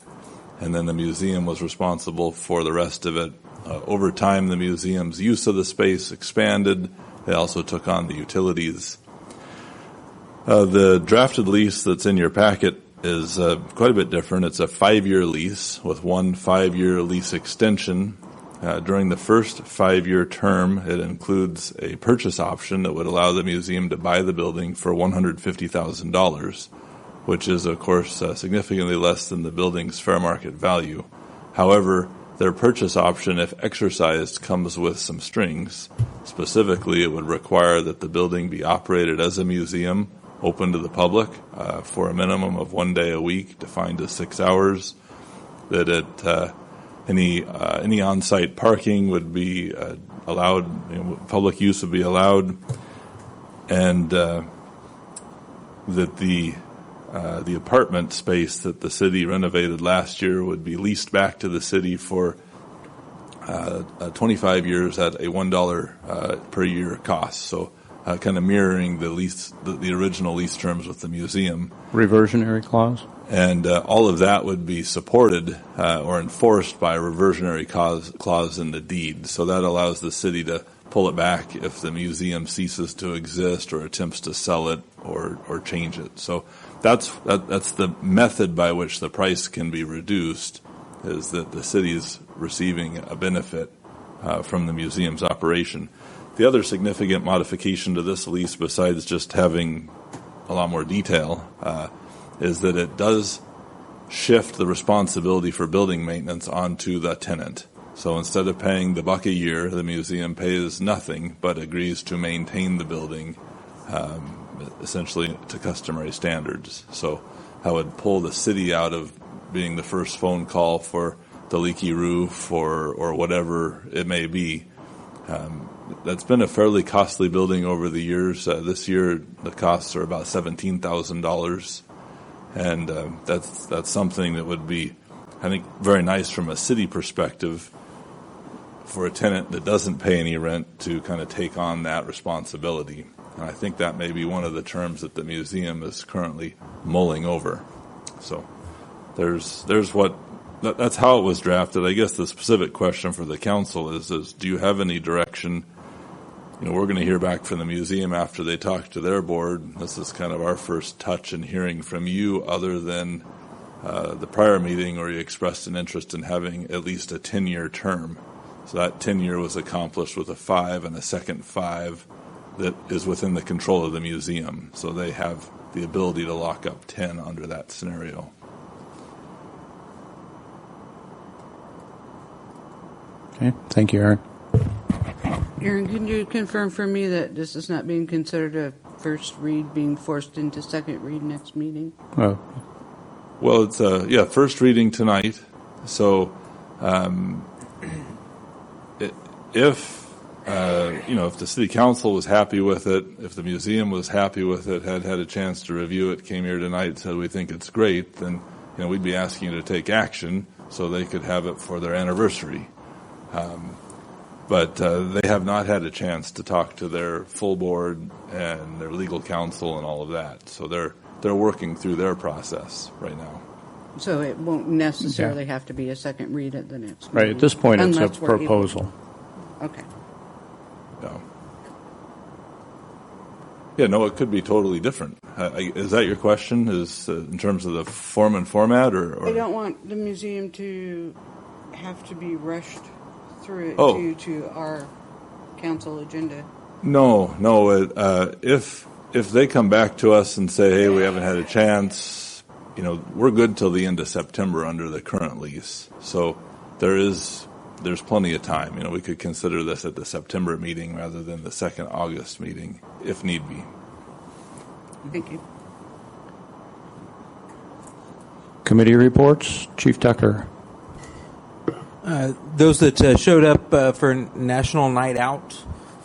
And then the museum was responsible for the rest of it. Over time, the museum's use of the space expanded. They also took on the utilities. The drafted lease that's in your packet is quite a bit different. It's a 5-year lease with one 5-year lease extension. During the first 5-year term, it includes a purchase option that would allow the museum to buy the building for $150,000, which is, of course, significantly less than the building's fair market value. However, their purchase option, if exercised, comes with some strings. Specifically, it would require that the building be operated as a museum, open to the public for a minimum of 1 day a week, defined as 6 hours, that any on-site parking would be allowed, public use would be allowed, and that the apartment space that the city renovated last year would be leased back to the city for 25 years at a $1 per year cost. So kind of mirroring the original lease terms with the museum. Reversionary clause? And all of that would be supported or enforced by a reversionary clause in the deed. So that allows the city to pull it back if the museum ceases to exist or attempts to sell it or change it. So that's the method by which the price can be reduced, is that the city is receiving a benefit from the museum's operation. The other significant modification to this lease, besides just having a lot more detail, is that it does shift the responsibility for building maintenance onto the tenant. So instead of paying the $1 a year, the museum pays nothing but agrees to maintain the building essentially to customary standards. So I would pull the city out of being the first phone call for the leaky roof or whatever it may be. That's been a fairly costly building over the years. This year, the costs are about $17,000, and that's something that would be, I think, very nice from a city perspective for a tenant that doesn't pay any rent to kind of take on that responsibility. And I think that may be one of the terms that the museum is currently mulling over. So that's how it was drafted. I guess the specific question for the council is do you have any direction? We're going to hear back from the museum after they talk to their board. This is kind of our first touch in hearing from you, other than the prior meeting where you expressed an interest in having at least a 10-year term. So that 10-year was accomplished with a 5 and a second 5 that is within the control of the museum. So they have the ability to lock up 10 under that scenario. Okay, thank you, Aaron. Aaron, can you confirm for me that this is not being considered a first read, being forced into second read next meeting? Well, it's first reading tonight. So if the city council was happy with it, if the museum was happy with it, had a chance to review it, came here tonight, said we think it's great, then we'd be asking you to take action so they could have it for their anniversary. But they have not had a chance to talk to their full board and their legal counsel and all of that. So they're working through their process right now. So it won't necessarily have to be a second read at the next meeting? Right, at this point it's a Unless we're proposal. Okay. No. Yeah, no, it could be totally different. Is that your question, is in terms of the form and format? Or? I don't want the museum to have to be rushed through it due to our council agenda. No. If they come back to us and say, hey, we haven't had a chance, we're good till the end of September under the current lease. So there's plenty of time. We could consider this at the September meeting rather than the 2nd August meeting, if need be. Thank you. Committee reports, Chief Tucker. Those that showed up for National Night Out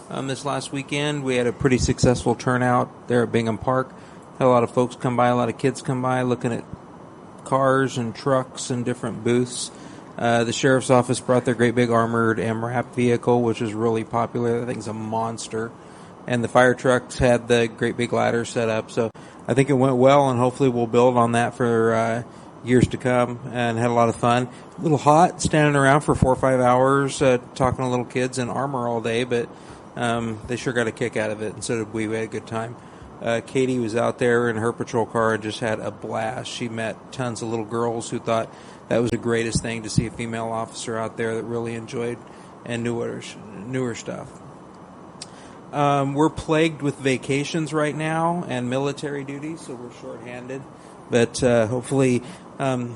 this last weekend, we had a pretty successful turnout there at Bingham Park. Had a lot of folks come by, a lot of kids come by looking at cars and trucks and different booths. The sheriff's office brought their great big armored MRAP vehicle, which is really popular. That thing's a monster. And the fire trucks had the great big ladder set up. So I think it went well, and hopefully we'll build on that for years to come, and had a lot of fun. A little hot standing around for 4 or 5 hours talking to little kids in armor all day, but they sure got a kick out of it, and so did we. We had a good time. Katie was out there in her patrol car and just had a blast. She met tons of little girls who thought that was the greatest thing to see a female officer out there that really enjoyed and knew her stuff. We're plagued with vacations right now and military duties, so we're shorthanded. But hopefully, I'm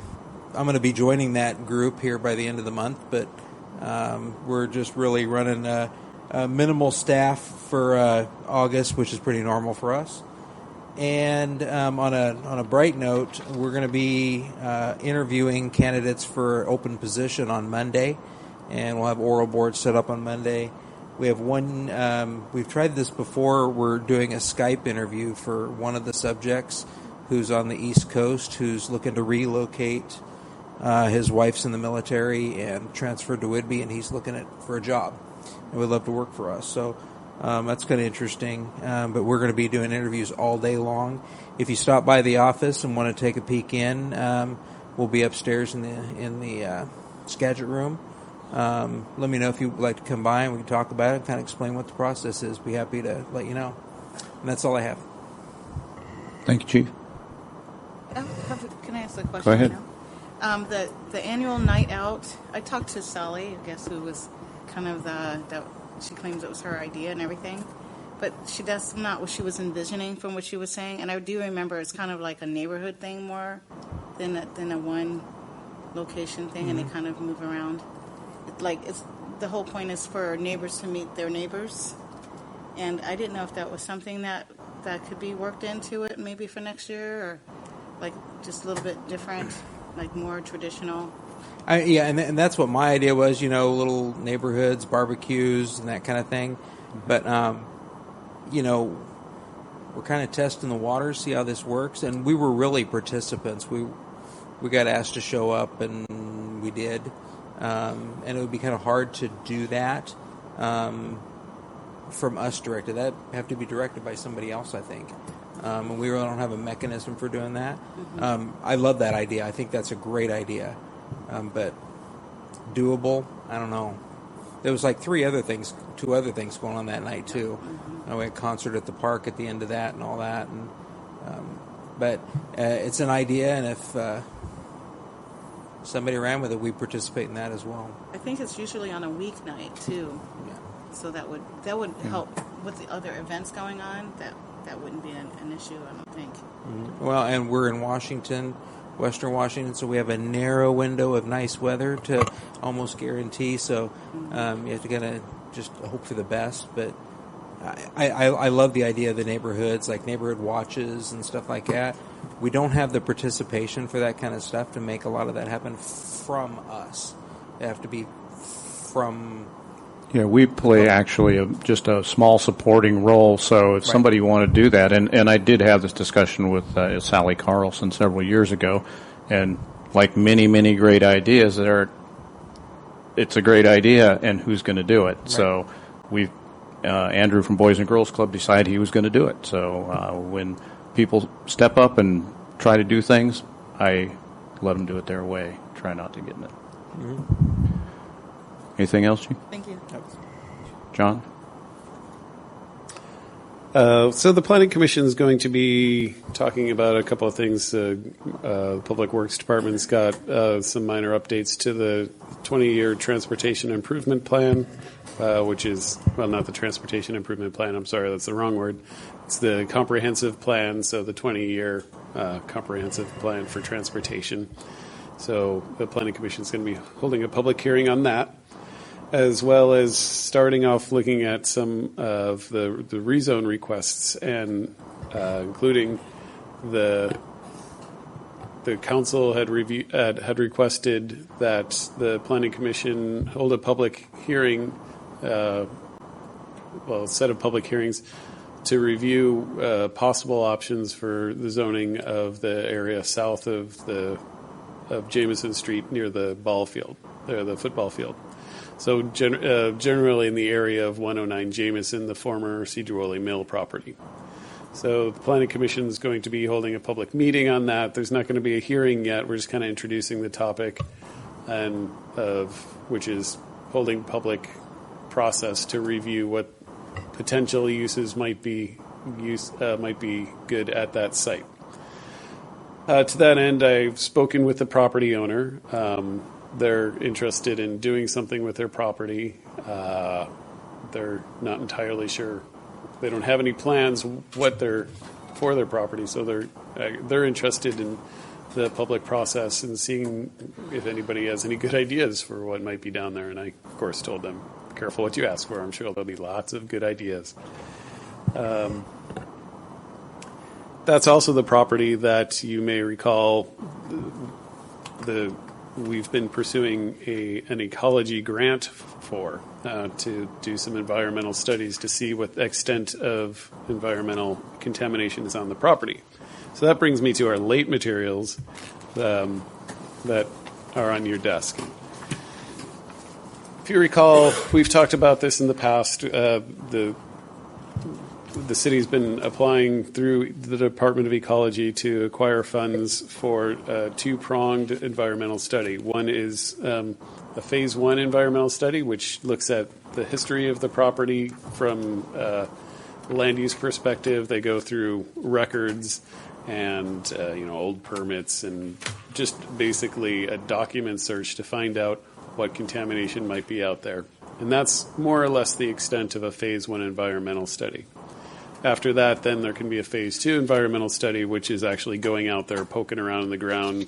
going to be joining that group here by the end of the month. But we're just really running a minimal staff for August, which is pretty normal for us. And on a bright note, we're going to be interviewing candidates for open position on Monday, and we'll have oral boards set up on Monday. We have one. We've tried this before. We're doing a Skype interview for one of the subjects who's on the East Coast, who's looking to relocate. His wife's in the military and transferred to Whidbey, and he's looking for a job and would love to work for us. So that's kind of interesting. But we're going to be doing interviews all day long. If you stop by the office and want to take a peek in, we'll be upstairs in the Skagit room. Let me know if you'd like to come by and we can talk about it and kind of explain what the process is. Be happy to let you know. And that's all I have. Thank you, Chief. Can I ask a question? Go ahead. Now? The annual night out, I talked to Sally, I guess, who was kind of she claims it was her idea and everything. But that's not what she was envisioning from what she was saying. And I do remember it's kind of like a neighborhood thing more than a one location thing, and they kind of move around. The whole point is for neighbors to meet their neighbors, and I didn't know if that was something that could be worked into it maybe for next year, or like just a little bit different, like more traditional. And that's what my idea was, little neighborhoods, barbecues, and that kind of thing. But we're kind of testing the waters, see how this works, and we were really participants. We got asked to show up, and we did. And it would be kind of hard to do that from us directed. That have to be directed by somebody else, I think. And we really don't have a mechanism for doing that. I love that idea. I think that's a great idea. But doable, I don't know. There was like two other things going on that night too. We had a concert at the park at the end of that and all that. And but it's an idea, and if somebody ran with it, we participate in that as well. I think it's usually on a weeknight too. Yeah. So that would help with the other events going on. That wouldn't be an issue, I don't think. Mm-hmm. Well, and we're in Washington, Western Washington, so we have a narrow window of nice weather to almost guarantee. So you have to kind of just hope for the best. But I love the idea of the neighborhoods, like neighborhood watches and stuff like that. We don't have the participation for that kind of stuff to make a lot of that happen from us. They have to be from... Yeah, we play actually just a small supporting role, so if somebody wanted to do that, and I did have this discussion with Sally Carlson several years ago, and like many, many great ideas, it's a great idea, and who's going to do it? Right. So Andrew from Boys and Girls Club decided he was going to do it. So when people step up and try to do things, I let them do it their way, try not to get in it. Mm-hmm. Anything else, Chief? Thank you. John? So the Planning Commission is going to be talking about a couple of things. Public Works Department's got some minor updates to the 20-year Transportation Improvement Plan, which is, well, not the Transportation Improvement Plan. I'm sorry, that's the wrong word. It's the comprehensive plan, so the 20-year comprehensive plan for transportation. So the Planning Commission is going to be holding a public hearing on that, as well as starting off looking at some of the rezone requests, and including the council had requested that the Planning Commission hold a public hearing, a set of public hearings to review possible options for the zoning of the area south of the of Jameson Street near the ball field, or the football field. So generally in the area of 109 Jameson, the former Sedro-Woolley Mill property. So the Planning Commission is going to be holding a public meeting on that. There's not going to be a hearing yet. We're just kind of introducing the topic, and which is holding public process to review what potential uses might be good at that site. To that end, I've spoken with the property owner. They're interested in doing something with their property. They're not entirely sure. They don't have any plans for their property, so they're interested in the public process and seeing if anybody has any good ideas for what might be down there. And I, of course, told them, careful what you ask for. I'm sure there'll be lots of good ideas. That's also the property that you may recall we've been pursuing an ecology grant for to do some environmental studies to see what extent of environmental contamination is on the property. So that brings me to our late materials that are on your desk. If you recall, we've talked about this in the past. The city's been applying through the Department of Ecology to acquire funds for a two-pronged environmental study. One is a Phase 1 environmental study, which looks at the history of the property from a land use perspective. They go through records and old permits and just basically a document search to find out what contamination might be out there. And that's more or less the extent of a Phase 1 environmental study. After that, then there can be a Phase 2 environmental study, which is actually going out there, poking around in the ground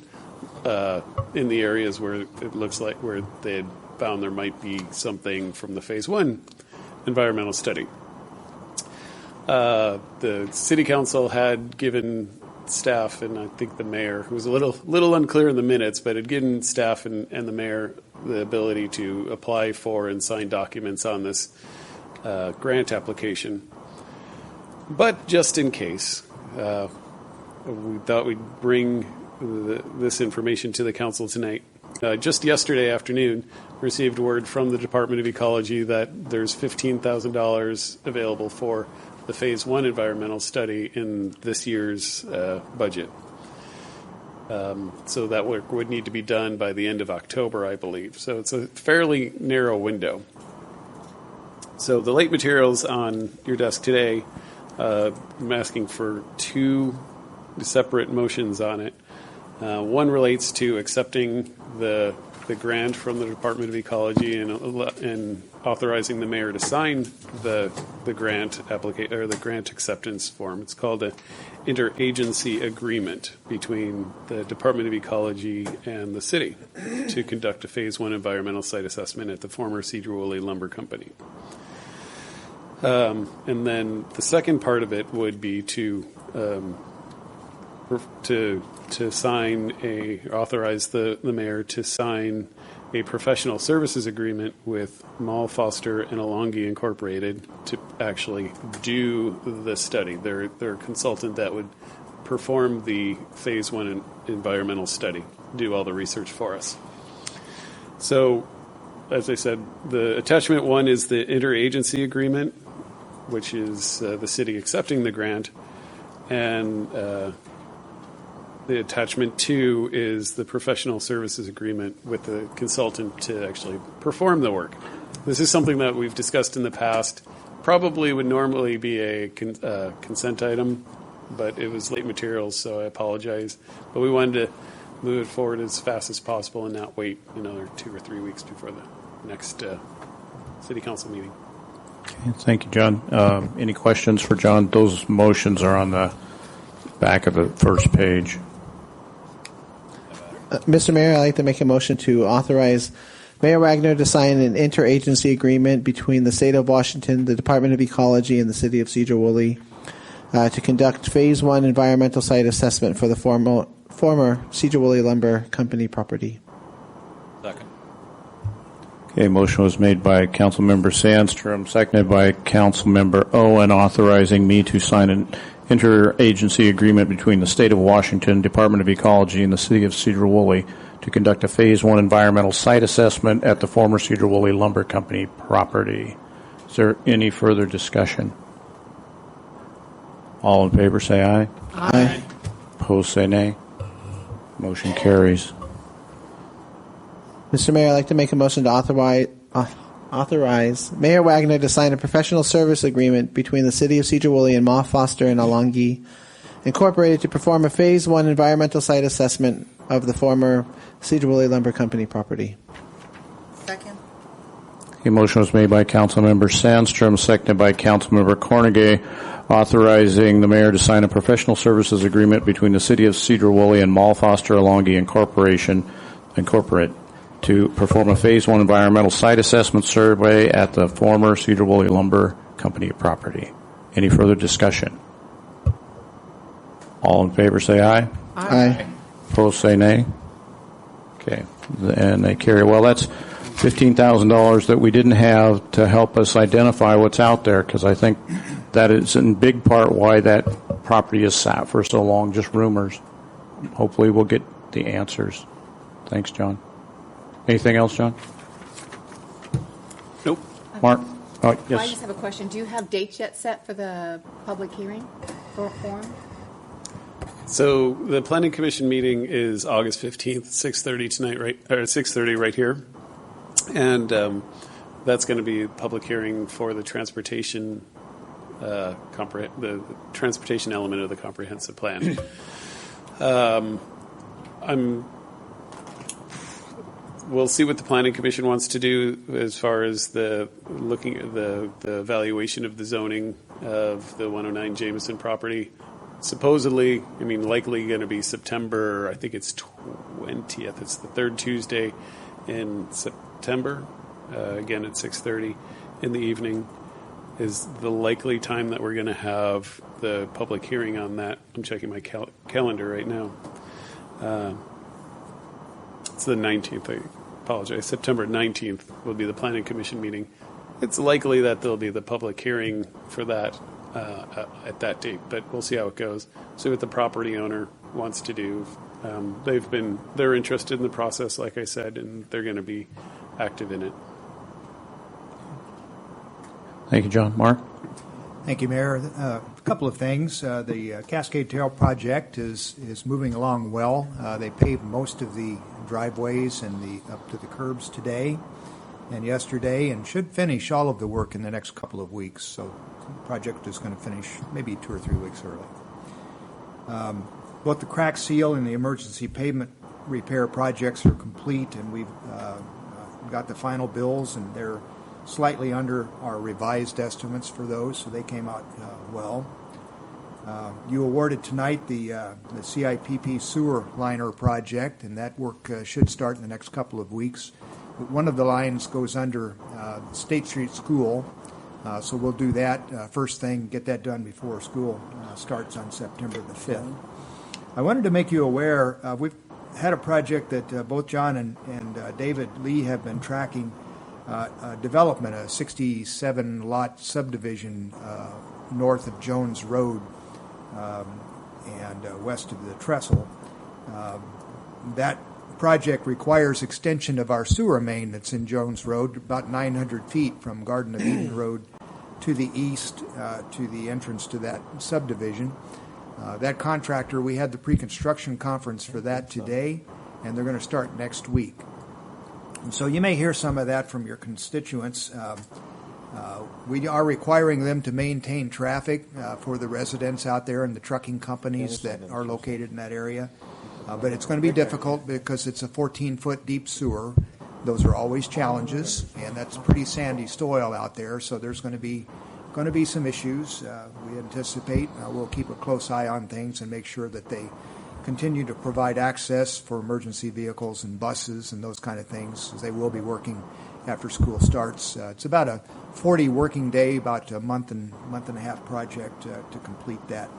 in the areas where it looks like where they had found there might be something from the Phase 1 environmental study. The City Council had given staff, and I think the mayor, who was a little unclear in the minutes, but had given staff and the mayor the ability to apply for and sign documents on this grant application. But just in case, we thought we'd bring this information to the council tonight. Just yesterday afternoon, received word from the Department of Ecology that there's $15,000 available for the Phase 1 environmental study in this year's budget. So that work would need to be done by the end of October, I believe. So it's a fairly narrow window. So the late materials on your desk today, I'm asking for two separate motions on it. One relates to accepting the grant from the Department of Ecology and authorizing the mayor to sign the grant application or the grant acceptance form. It's called an interagency agreement between the Department of Ecology and the city to conduct a Phase 1 environmental site assessment at the former Sedro-Woolley Lumber Company. And then the second part of it would be to sign authorize the mayor to sign a professional services agreement with Mall, Foster, and Alongi Incorporated to actually do the study. They're a consultant that would perform the Phase 1 environmental study, do all the research for us. So, as I said, the attachment 1 is the interagency agreement, which is the city accepting the grant, and the attachment 2 is the professional services agreement with the consultant to actually perform the work. This is something that we've discussed in the past. Probably would normally be a consent item, but it was late materials, so I apologize. But we wanted to move it forward as fast as possible and not wait another 2 or 3 weeks before the next city council meeting. Okay, thank you, John. Any questions for John? Those motions are on the back of the first page. Mr. Mayor, I'd like to make a motion to authorize Mayor Wagner to sign an interagency agreement between the State of Washington, the Department of Ecology, and the City of Sedro-Woolley to conduct Phase 1 environmental site assessment for the former Sedro-Woolley Lumber Company property. Second. Okay, motion was made by Councilmember Sandstrom, seconded by Councilmember Owen, authorizing me to sign an interagency agreement between the State of Washington, Department of Ecology, and the City of Sedro-Woolley to conduct a Phase 1 environmental site assessment at the former Sedro-Woolley Lumber Company property. Is there any further discussion? All in favor say aye. Aye. Opposed say nay. Motion carries. Mr. Mayor, I'd like to make a motion to authorize Mayor Wagner to sign a professional service agreement between the City of Sedro-Woolley and Ma Foster and Alongi Incorporated to perform a Phase 1 environmental site assessment of the former Sedro-Woolley Lumber Company property. Second. A motion was made by Councilmember Sandstrom, seconded by Councilmember Cornegay, authorizing the mayor to sign a professional services agreement between the City of Sedro-Woolley and Mal Foster Alongi Incorporate to perform a Phase 1 environmental site assessment survey at the former Sedro-Woolley Lumber Company property. Any further discussion? All in favor say aye. Aye. Opposed say nay. Okay, and they carry. Well, that's $15,000 that we didn't have to help us identify what's out there, because I think that is in big part why that property is sat for so long, just rumors. Hopefully we'll get the answers. Thanks, John. Anything else, John? Nope. Mark? Oh, I yes. just have a question. Do you have dates yet set for the public hearing for a forum? So the Planning Commission meeting is August 15th, 6:30 tonight, right? Or 6:30 right here. And that's going to be a public hearing for the transportation the transportation element of the comprehensive plan. We'll see what the Planning Commission wants to do as far as looking at the evaluation of the zoning of the 109 Jameson property. Supposedly, likely going to be September, I think it's 20th. It's the third Tuesday in September, again at 6:30 in the evening, is the likely time that we're going to have the public hearing on that. I'm checking my calendar right now. It's the 19th, I apologize. September 19th will be the Planning Commission meeting. It's likely that there'll be the public hearing for that at that date, but we'll see how it goes. See what the property owner wants to do. They're interested in the process, like I said, and they're going to be active in it. Thank you, John. Mark? Thank you, Mayor. A couple of things. The Cascade Trail project is moving along well. They paved most of the driveways and up to the curbs today and yesterday, and should finish all of the work in the next couple of weeks. So the project is going to finish maybe 2 or 3 weeks early. Both the crack seal and the emergency pavement repair projects are complete, and we've got the final bills, and they're slightly under our revised estimates for those, so they came out well. You awarded tonight the CIPP sewer liner project, and that work should start in the next couple of weeks. But one of the lines goes under State Street School, so we'll do that first thing, get that done before school starts on September the 5th. I wanted to make you aware, we've had a project that both John and David Lee have been tracking, development, a 67-lot subdivision north of Jones Road and west of the trestle. That project requires extension of our sewer main that's in Jones Road, about 900 feet from Garden of Eden Road to the east to the entrance to that subdivision. That contractor, we had the pre-construction conference for that today, and they're going to start next week. And so you may hear some of that from your constituents. We are requiring them to maintain traffic for the residents out there and the trucking companies that are located in that area. But it's going to be difficult because it's a 14-foot deep sewer. Those are always challenges, and that's pretty sandy soil out there, so there's going to be some issues. We anticipate. We'll keep a close eye on things and make sure that they continue to provide access for emergency vehicles and buses and those kind of things, as they will be working after school starts. It's about a 40 working day, about a month and a half project to complete that.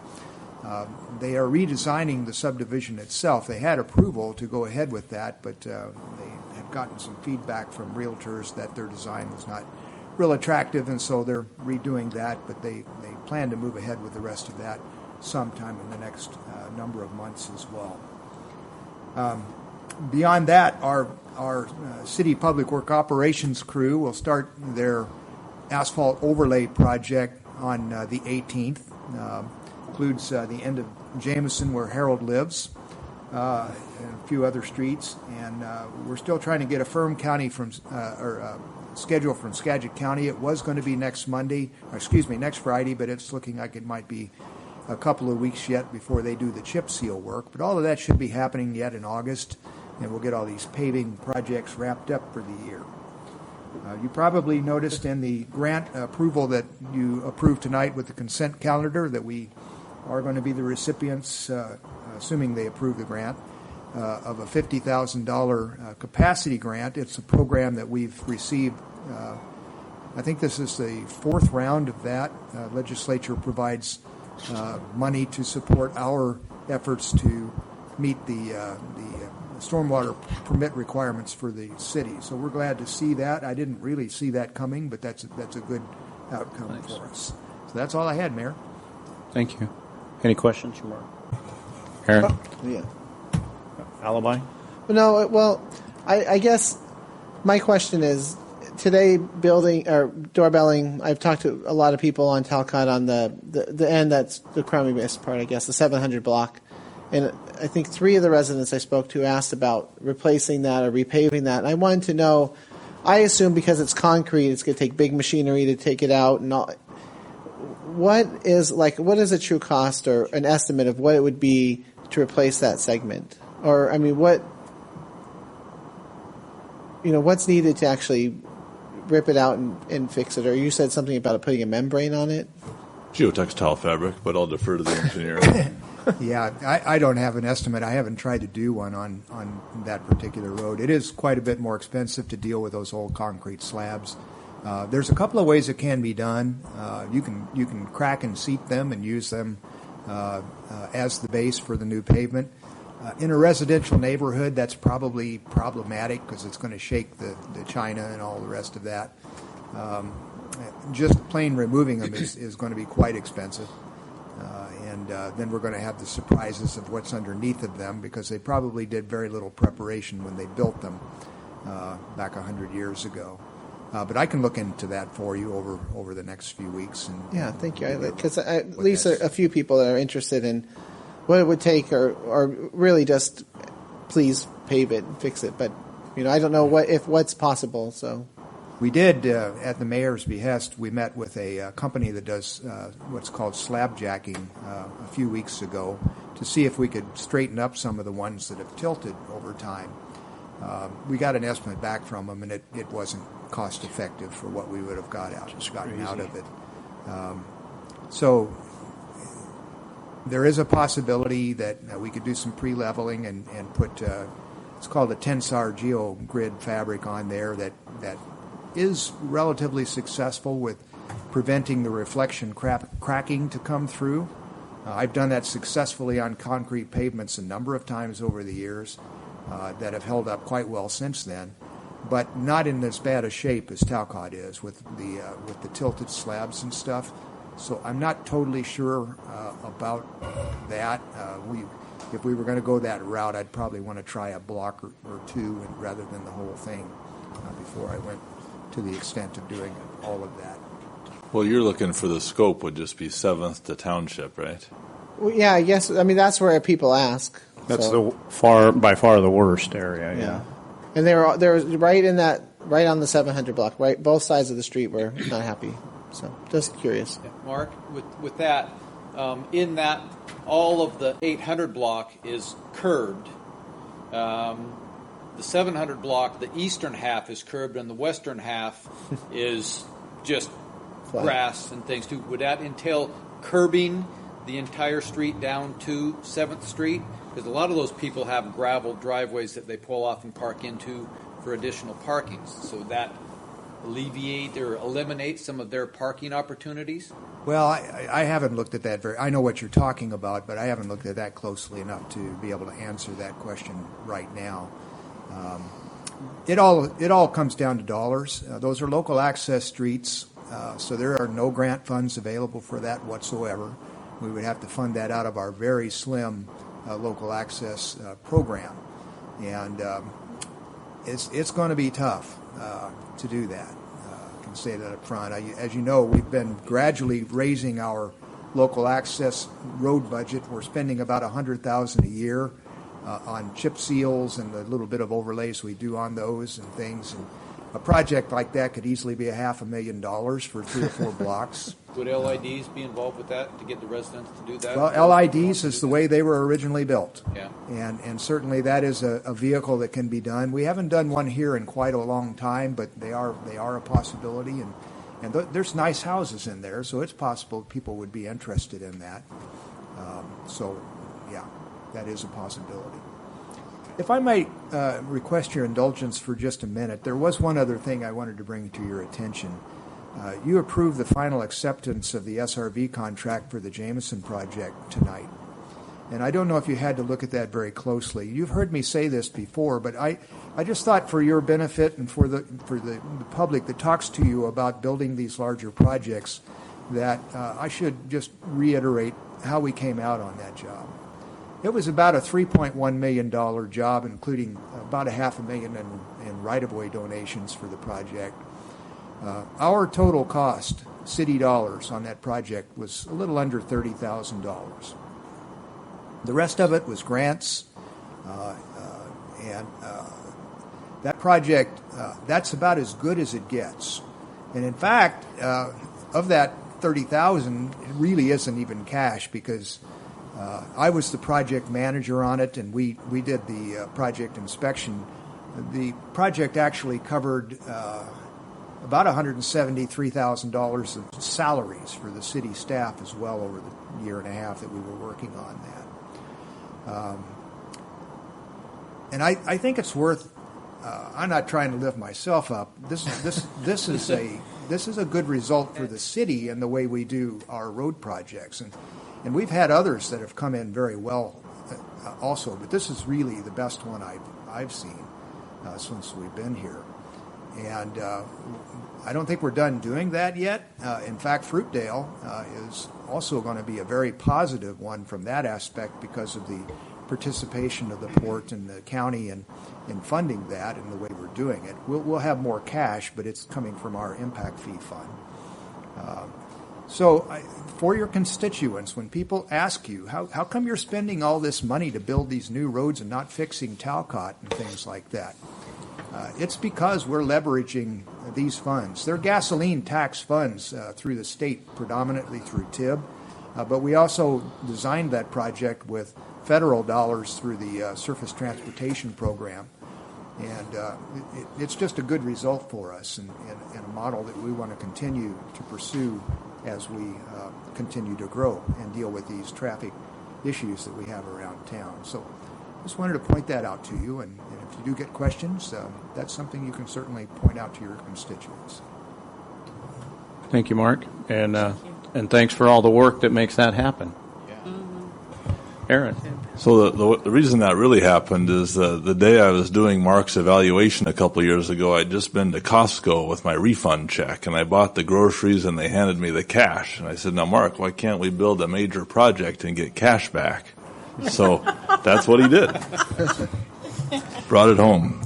They are redesigning the subdivision itself. They had approval to go ahead with that, but they have gotten some feedback from realtors that their design was not real attractive, and so they're redoing that, but they plan to move ahead with the rest of that sometime in the next number of months as well. Beyond that, our city public work operations crew will start their asphalt overlay project on the 18th. Includes the end of Jameson where Harold lives, and a few other streets. And we're still trying to get a firm county schedule from Skagit County. It was going to be next Friday, but it's looking like it might be a couple of weeks yet before they do the chip seal work. But all of that should be happening yet in August, and we'll get all these paving projects wrapped up for the year. You probably noticed in the grant approval that you approved tonight with the consent calendar that we are going to be the recipients, assuming they approve the grant, of a $50,000 capacity grant. It's a program that we've received. I think this is the fourth round of that. Legislature provides money to support our efforts to meet the stormwater permit requirements for the city. So we're glad to see that. I didn't really see that coming, but that's a good outcome for us. So that's all I had, Mayor. Thank you. Any questions from Aaron? Yeah. Alibi? No, well, I guess my question is, today building or doorbelling, I've talked to a lot of people on Talcott on the end that's the crummy mist part, I guess, the 700 block. And I think 3 of the residents I spoke to asked about replacing that or repaving that. And I wanted to know, I assume because it's concrete, it's going to take big machinery to take it out and all. What is a true cost or an estimate of what it would be to replace that segment? Or, I mean, what's needed to actually rip it out and fix it? Or you said something about putting a membrane on it? Geotextile fabric, but I'll defer to the engineer. Yeah, I don't have an estimate. I haven't tried to do one on that particular road. It is quite a bit more expensive to deal with those old concrete slabs. There's a couple of ways it can be done. You can crack and seat them and use them as the base for the new pavement. In a residential neighborhood, that's probably problematic because it's going to shake the china and all the rest of that. Just plain removing them is going to be quite expensive. And then we're going to have the surprises of what's underneath of them because they probably did very little preparation when they built them back 100 years ago. But I can look into that for you over the next few weeks. Yeah, thank you. Because at least a few people that are interested in what it would take or really just please pave it and fix it. But, I don't know what's possible, so. We did, at the mayor's behest, we met with a company that does what's called slab jacking a few weeks ago to see if we could straighten up some of the ones that have tilted over time. We got an estimate back from them, and it wasn't cost effective for what we would have gotten out of it. So there is a possibility that we could do some pre-leveling and put, it's called a Tensar geogrid fabric on there that is relatively successful with preventing the reflection cracking to come through. I've done that successfully on concrete pavements a number of times over the years that have held up quite well since then, but not in as bad a shape as Talcott is with the tilted slabs and stuff. So I'm not totally sure about that. If we were going to go that route, I'd probably want to try a block or two rather than the whole thing before I went to the extent of doing all of that. Well, you're looking for the scope would just be 7th to Township, right? Well, yeah, I guess. I mean, that's where people ask. That's so. by far the worst area. Yeah. And they're right on the 700 block, right? Both sides of the street were not happy. So just curious. Yeah, Mark, with that, in that all of the 800 block is curbed. The 700 block, the eastern half is curbed, and the western half is just Flat. Grass and things too. Would that entail curbing the entire street down to 7th Street? Because a lot of those people have gravel driveways that they pull off and park into for additional parkings. So would that alleviate or eliminate some of their parking opportunities? Well, I haven't looked at that I know what you're talking about, but I haven't looked at that closely enough to be able to answer that question right now. It all comes down to dollars. Those are local access streets, so there are no grant funds available for that whatsoever. We would have to fund that out of our very slim local access program. And it's going to be tough to do that. I can say that up front. As you know, we've been gradually raising our local access road budget. We're spending about $100,000 a year on chip seals and the little bit of overlays we do on those and things. And a project like that could easily be $500,000 for 3 or 4 blocks. Would LIDs be involved with that to get the residents to do that? Well, LIDs is the way they were originally built. Yeah. And certainly that is a vehicle that can be done. We haven't done one here in quite a long time, but they are a possibility. And there's nice houses in there, so it's possible people would be interested in that. So, yeah, that is a possibility. If I might request your indulgence for just a minute, there was one other thing I wanted to bring to your attention. You approved the final acceptance of the SRV contract for the Jameson project tonight. And I don't know if you had to look at that very closely. You've heard me say this before, but I just thought for your benefit and for the public that talks to you about building these larger projects that I should just reiterate how we came out on that job. It was about a $3.1 million job, including about $500,000 in right-of-way donations for the project. Our total cost, city dollars, on that project was a little under $30,000. The rest of it was grants, and that project, that's about as good as it gets. And in fact, of that $30,000, it really isn't even cash because I was the project manager on it, and we did the project inspection. The project actually covered about $173,000 of salaries for the city staff as well over the year and a half that we were working on that. And I think it's worth. I'm not trying to lift myself up. This is a good result for the city and the way we do our road projects, and we've had others that have come in very well also, but this is really the best one I've seen since we've been here. And I don't think we're done doing that yet. In fact, Fruitdale is also going to be a very positive one from that aspect because of the participation of the port and the county in funding that and the way we're doing it. We'll have more cash, but it's coming from our impact fee fund. For your constituents, when people ask you, how come you're spending all this money to build these new roads and not fixing Talcott and things like that? It's because we're leveraging these funds. They're gasoline tax funds through the state, predominantly through TIB, but we also designed that project with federal dollars through the Surface Transportation Program. And it's just a good result for us and a model that we want to continue to pursue as we continue to grow and deal with these traffic issues that we have around town. So just wanted to point that out to you, and if you do get questions, that's something you can certainly point out to your constituents. Thank you, Mark, and thanks for all the work that makes that happen. Aaron. So the reason that really happened is the day I was doing Mark's evaluation a couple of years ago, I'd just been to Costco with my refund check, and I bought the groceries, and they handed me the cash. And I said, now, Mark, why can't we build a major project and get cash back? So that's what he did. Brought it home.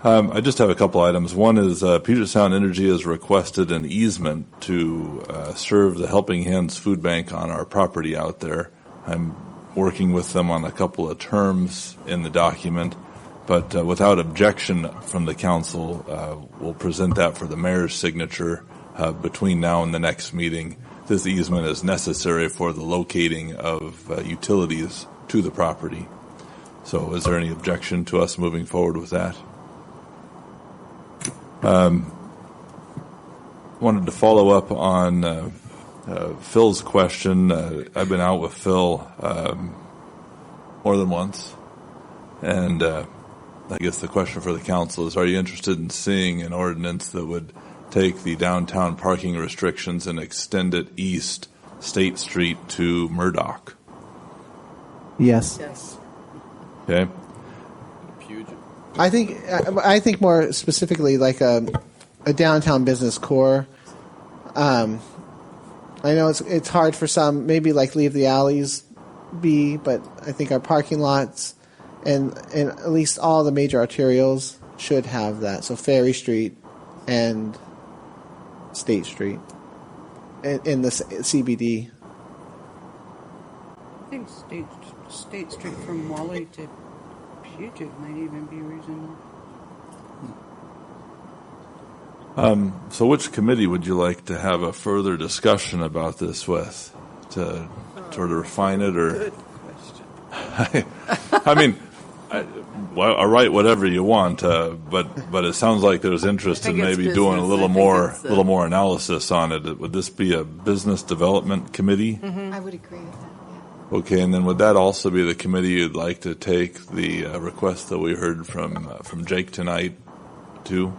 I just have a couple items. One is Puget Sound Energy has requested an easement to serve the Helping Hands Food Bank on our property out there. I'm working with them on a couple of terms in the document, but without objection from the council, we'll present that for the mayor's signature between now and the next meeting. This easement is necessary for the locating of utilities to the property. So is there any objection to us moving forward with that? Wanted to follow up on Phil's question. I've been out with Phil more than once, and I guess the question for the council is, are you interested in seeing an ordinance that would take the downtown parking restrictions and extend it east State Street to Murdoch? Yes. Okay. I think more specifically like a downtown business core. I know it's hard for some, maybe like leave the alleys be, but I think our parking lots and at least all the major arterials should have that. So Ferry Street and State Street in the CBD. I think State Street from Wally to Puget might even be reasonable. So which committee would you like to have a further discussion about this with? To sort of refine it, or? Good question. I mean, I'll write whatever you want, but it sounds like there's interest in maybe doing a little more analysis on it. Would this be a business development committee? I would agree with that. Okay, and then would that also be the committee you'd like to take the request that we heard from Jake tonight, too?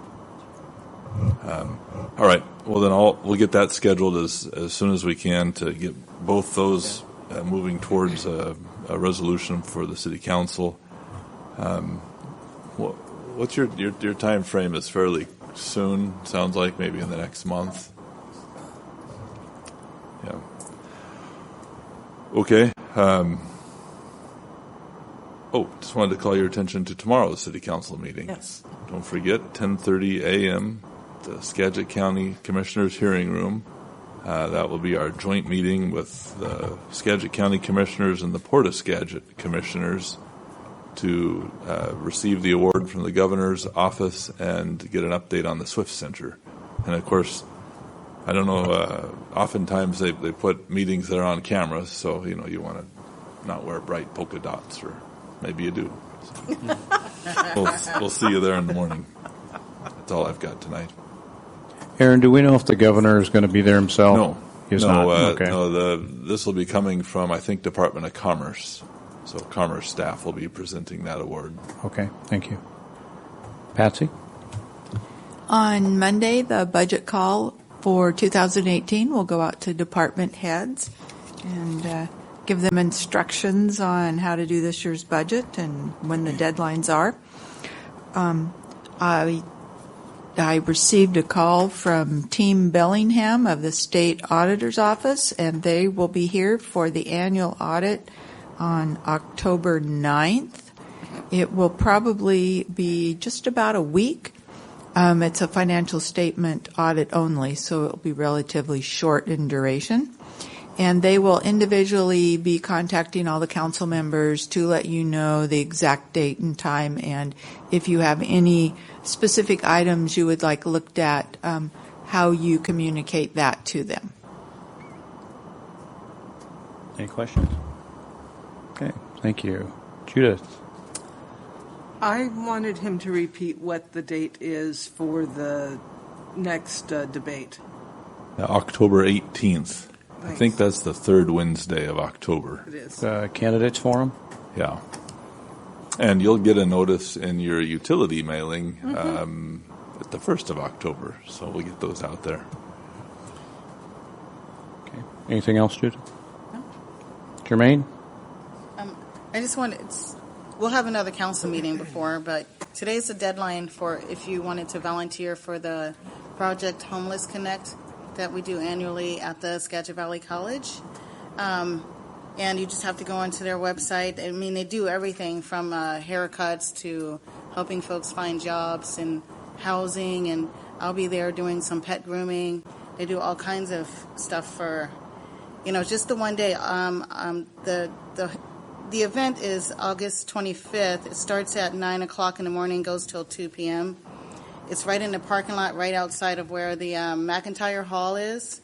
All right. Well, then we'll get that scheduled as soon as we can to get both those moving towards a resolution for the city council. What's your time frame? Is fairly soon. Sounds like maybe in the next month. Yeah. Okay. Just wanted to call your attention to tomorrow's city council meeting. Yes. Don't forget, 10:30 a.m. the Skagit County Commissioners Hearing Room. That will be our joint meeting with the Skagit County Commissioners and the Port of Skagit Commissioners to receive the award from the governor's office and get an update on the Swift Center. And of course, I don't know, oftentimes they put meetings there on camera, so you want to not wear bright polka dots, or maybe you do. So we'll see you there in the morning. That's all I've got tonight. Aaron, do we know if the governor is going to be there himself? No. He's not. Okay. No, this will be coming from, I think, Department of Commerce. So Commerce staff will be presenting that award. Okay, thank you. Patsy? On Monday, the budget call for 2018 will go out to department heads and give them instructions on how to do this year's budget and when the deadlines are. I received a call from Team Bellingham of the State Auditor's Office, and they will be here for the annual audit on October 9th. It will probably be just about a week. It's a financial statement audit only, so it will be relatively short in duration. And they will individually be contacting all the council members to let you know the exact date and time, and if you have any specific items you would like looked at, how you communicate that to them. Any questions? Okay, thank you. Judith? I wanted him to repeat what the date is for the next debate. October 18th. I think that's the third Wednesday of October. It is. Candidates Forum? Yeah. And you'll get a notice in your utility mailing at the 1st of October. So we'll get those out there. Okay. Anything else, Jude? No. Jermaine? I just wanted, we'll have another council meeting before, but today's the deadline for if you wanted to volunteer for the Project Homeless Connect that we do annually at the Skagit Valley College. And you just have to go onto their website. I mean, they do everything from haircuts to helping folks find jobs and housing, and I'll be there doing some pet grooming. They do all kinds of stuff for, just the one day. The event is August 25th. It starts at 9 o'clock in the morning, goes till 2 p.m. It's right in the parking lot, right outside of where the McIntyre Hall is.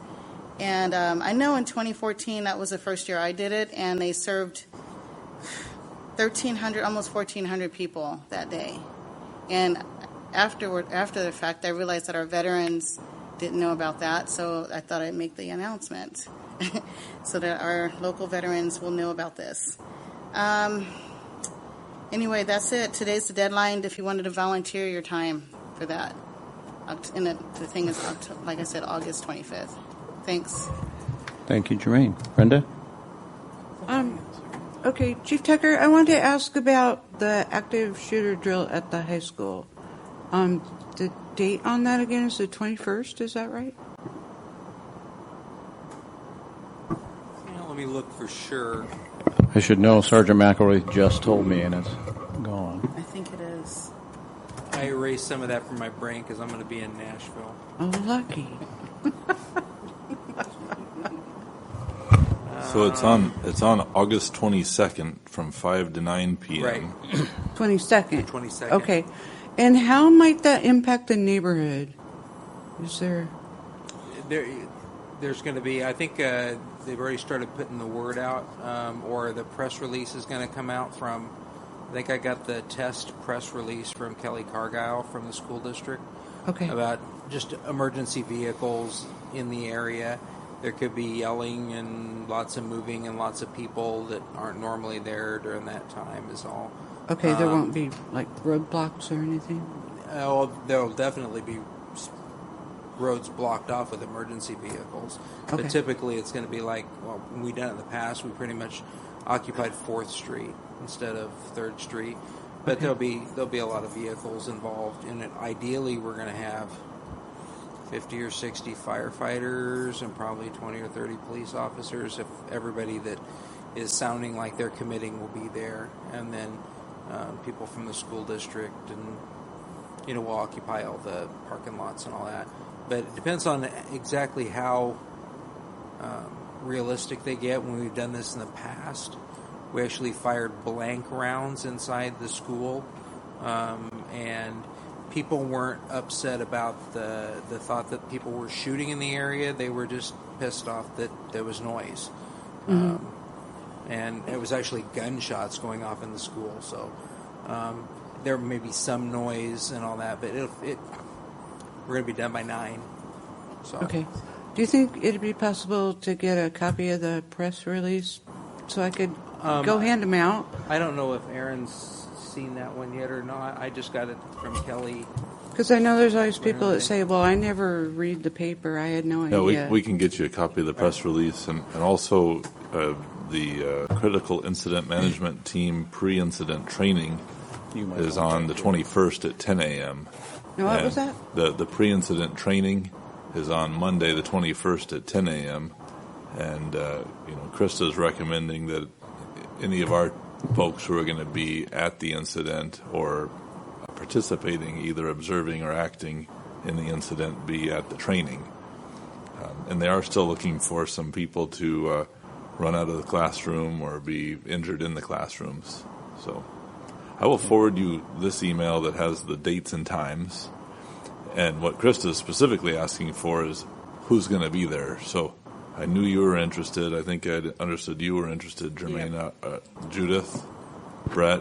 And I know in 2014, that was the first year I did it, and they served 1,300, almost 1,400 people that day. And after the fact, I realized that our veterans didn't know about that, so I thought I'd make the announcement so that our local veterans will know about this. Anyway, that's it. Today's the deadline if you wanted to volunteer your time for that. And the thing is, like I said, August 25th. Thanks. Thank you, Jermaine. Brenda? Okay, Chief Tucker, I wanted to ask about the active shooter drill at the high school. The date on that again is the 21st, is that right? Let me look for sure. I should know. Sergeant McElroy just told me, and it's was. I erased some of that from my brain because I'm going to be in Nashville. Oh, lucky. So it's on August 22nd from 5 to 9 p.m. Right. 22nd. 22nd. Okay. And how might that impact the neighborhood? Is there... There's going to be, I think they've already started putting the word out, or the press release is going to come out from, I think I got the test press release from Kelly Cargile from the school district. Okay. About just emergency vehicles in the area. There could be yelling and lots of moving and lots of people that aren't normally there during that time is all. Okay, there won't be, like, roadblocks or anything? There'll definitely be roads blocked off with emergency vehicles. Okay. But typically it's going to be like, well, when we done it in the past, we pretty much occupied 4th Street instead of 3rd Street. But Okay. there'll be a lot of vehicles involved in it. Ideally, we're going to have 50 or 60 firefighters and probably 20 or 30 police officers if everybody that is sounding like they're committing will be there. And then people from the school district and, will occupy all the parking lots and all that. But it depends on exactly how realistic they get. When we've done this in the past, we actually fired blank rounds inside the school, and people weren't upset about the thought that people were shooting in the area. They were just pissed off that there was noise. Mm-hmm. And it was actually gunshots going off in the school. So there may be some noise and all that, but we're going to be done by 9. So. Okay. Do you think it'd be possible to get a copy of the press release so I could go hand them out? I don't know if Aaron's seen that one yet or not. I just got it from Kelly. Because I know there's always people that say, well, I never read the paper. I had no idea. Yeah, we can get you a copy of the press release and also the Critical Incident Management Team pre-incident training is on the 21st at 10 a.m. Now, what was that? The pre-incident training is on Monday the 21st at 10 a.m. And, Krista's recommending that any of our folks who are going to be at the incident or participating, either observing or acting in the incident, be at the training. And they are still looking for some people to run out of the classroom or be injured in the classrooms. So I will forward you this email that has the dates and times. And what Krista is specifically asking for is who's going to be there. So I knew you were interested. I think I understood you were interested, Jermaine. Yeah. Judith, Brett.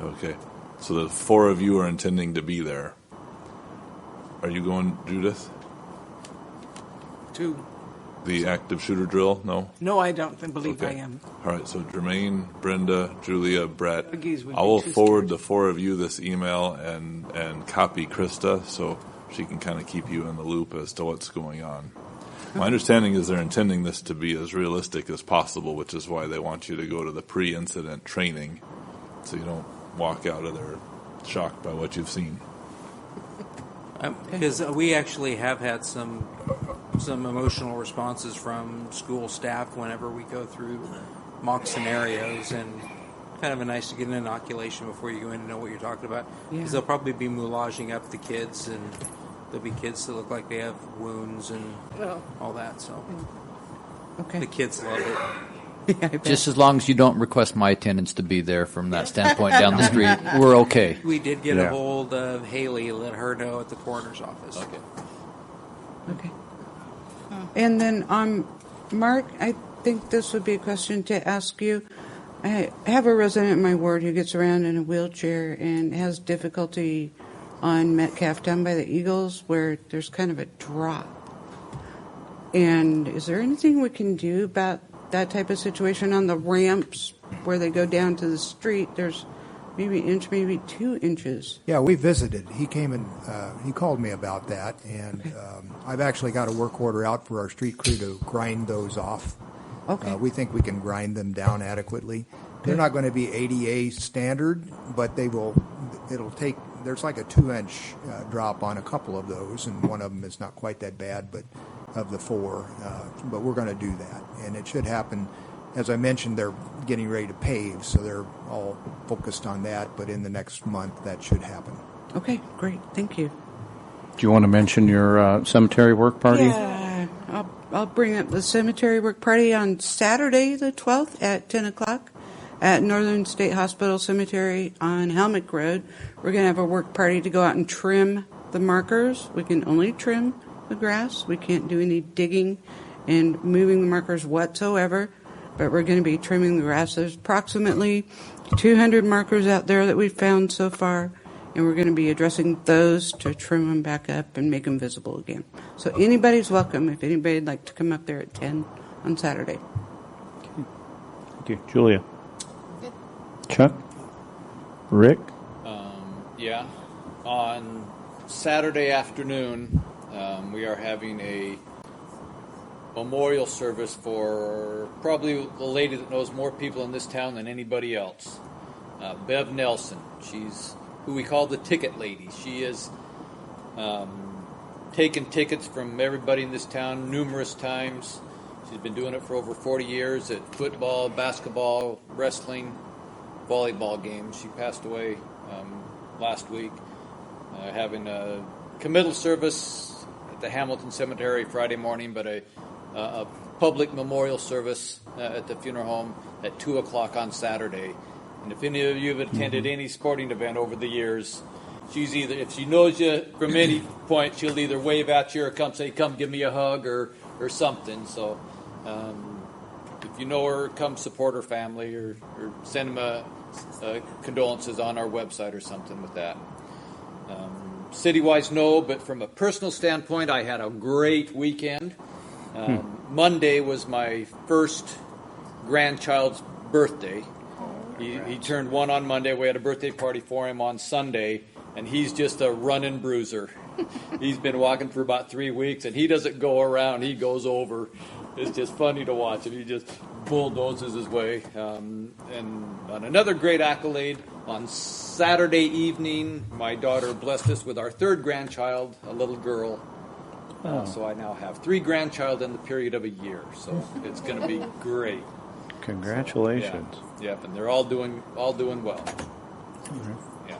Okay. So the 4 of you are intending to be there. Are you going, Judith? 2. The active shooter drill? No? No, I don't believe Okay. I am. All right, so Jermaine, Brenda, Julia, Brett. Aggies would I be will too forward the 4 of you this email and copy Krista so she can kind of keep you in the loop as to what's going on. My understanding is they're intending this to be as realistic as possible, which is why they want you to go to the pre-incident training so you don't walk out of there shocked by what you've seen. Because we actually have had some emotional responses from school staff whenever we go through mock scenarios, and kind of nice to get an inoculation before you go in and know what you're talking about. Because they'll probably be moulaging up the kids, and there'll be kids that look like they have wounds and all that. So the kids love it. Just as long as you don't request my attendance to be there from that standpoint down the street, we're okay. We did get a hold of Haley, let her know at the coroner's office. Okay. And then, Mark, I think this would be a question to ask you. I have a resident in my ward who gets around in a wheelchair and has difficulty on Metcalf down by the Eagles where there's kind of a drop. And is there anything we can do about that type of situation on the ramps where they go down to the street? There's maybe an inch, maybe 2 inches. Yeah, we visited. He came and he called me about that, and I've actually got a work order out for our street crew to grind those off. Okay. We think we can grind them down adequately. They're not going to be ADA standard, but they will. It'll take. There's like a 2-inch drop on a couple of those, and one of them is not quite that bad, but of the 4. But we're going to do that, and it should happen. As I mentioned, they're getting ready to pave, so they're all focused on that. But in the next month, that should happen. Okay, great. Thank you. Do you want to mention your cemetery work party? Yeah, I'll bring up the cemetery work party on Saturday the 12th at 10 o'clock at Northern State Hospital Cemetery on Helmick Road. We're going to have a work party to go out and trim the markers. We can only trim the grass. We can't do any digging and moving the markers whatsoever, but we're going to be trimming the grass. There's approximately 200 markers out there that we've found so far, and we're going to be addressing those to trim them back up and make them visible again. So anybody's welcome if anybody'd like to come up there at 10 on Saturday. Thank you. Julia. Chuck? Rick? Yeah. On Saturday afternoon, we are having a memorial service for probably the lady that knows more people in this town than anybody else, Bev Nelson. She's who we call the ticket lady. She has taken tickets from everybody in this town numerous times. She's been doing it for over 40 years at football, basketball, wrestling, volleyball games. She passed away last week. Having a committal service at the Hamilton Cemetery Friday morning, but a public memorial service at the funeral home at 2 o'clock on Saturday. And if any of you have attended any sporting event over the years, she's either, if she knows you from any point, she'll either wave at you or come give me a hug or something. So if you know her, come support her family or send them condolences on our website or something with that. City-wise, no, but from a personal standpoint, I had a great weekend. Monday was my first grandchild's birthday. He turned 1 on Monday. We had a birthday party for him on Sunday, and he's just a running bruiser. He's been walking for about 3 weeks, and he doesn't go around. He goes over. It's just funny to watch him. He just bulldozes his way. And on another great accolade, on Saturday evening, my daughter blessed us with our third grandchild, a little girl. So I now have 3 grandchild in the period of a year. So it's going to be great. Congratulations. Yeah, and they're all doing well. Yeah.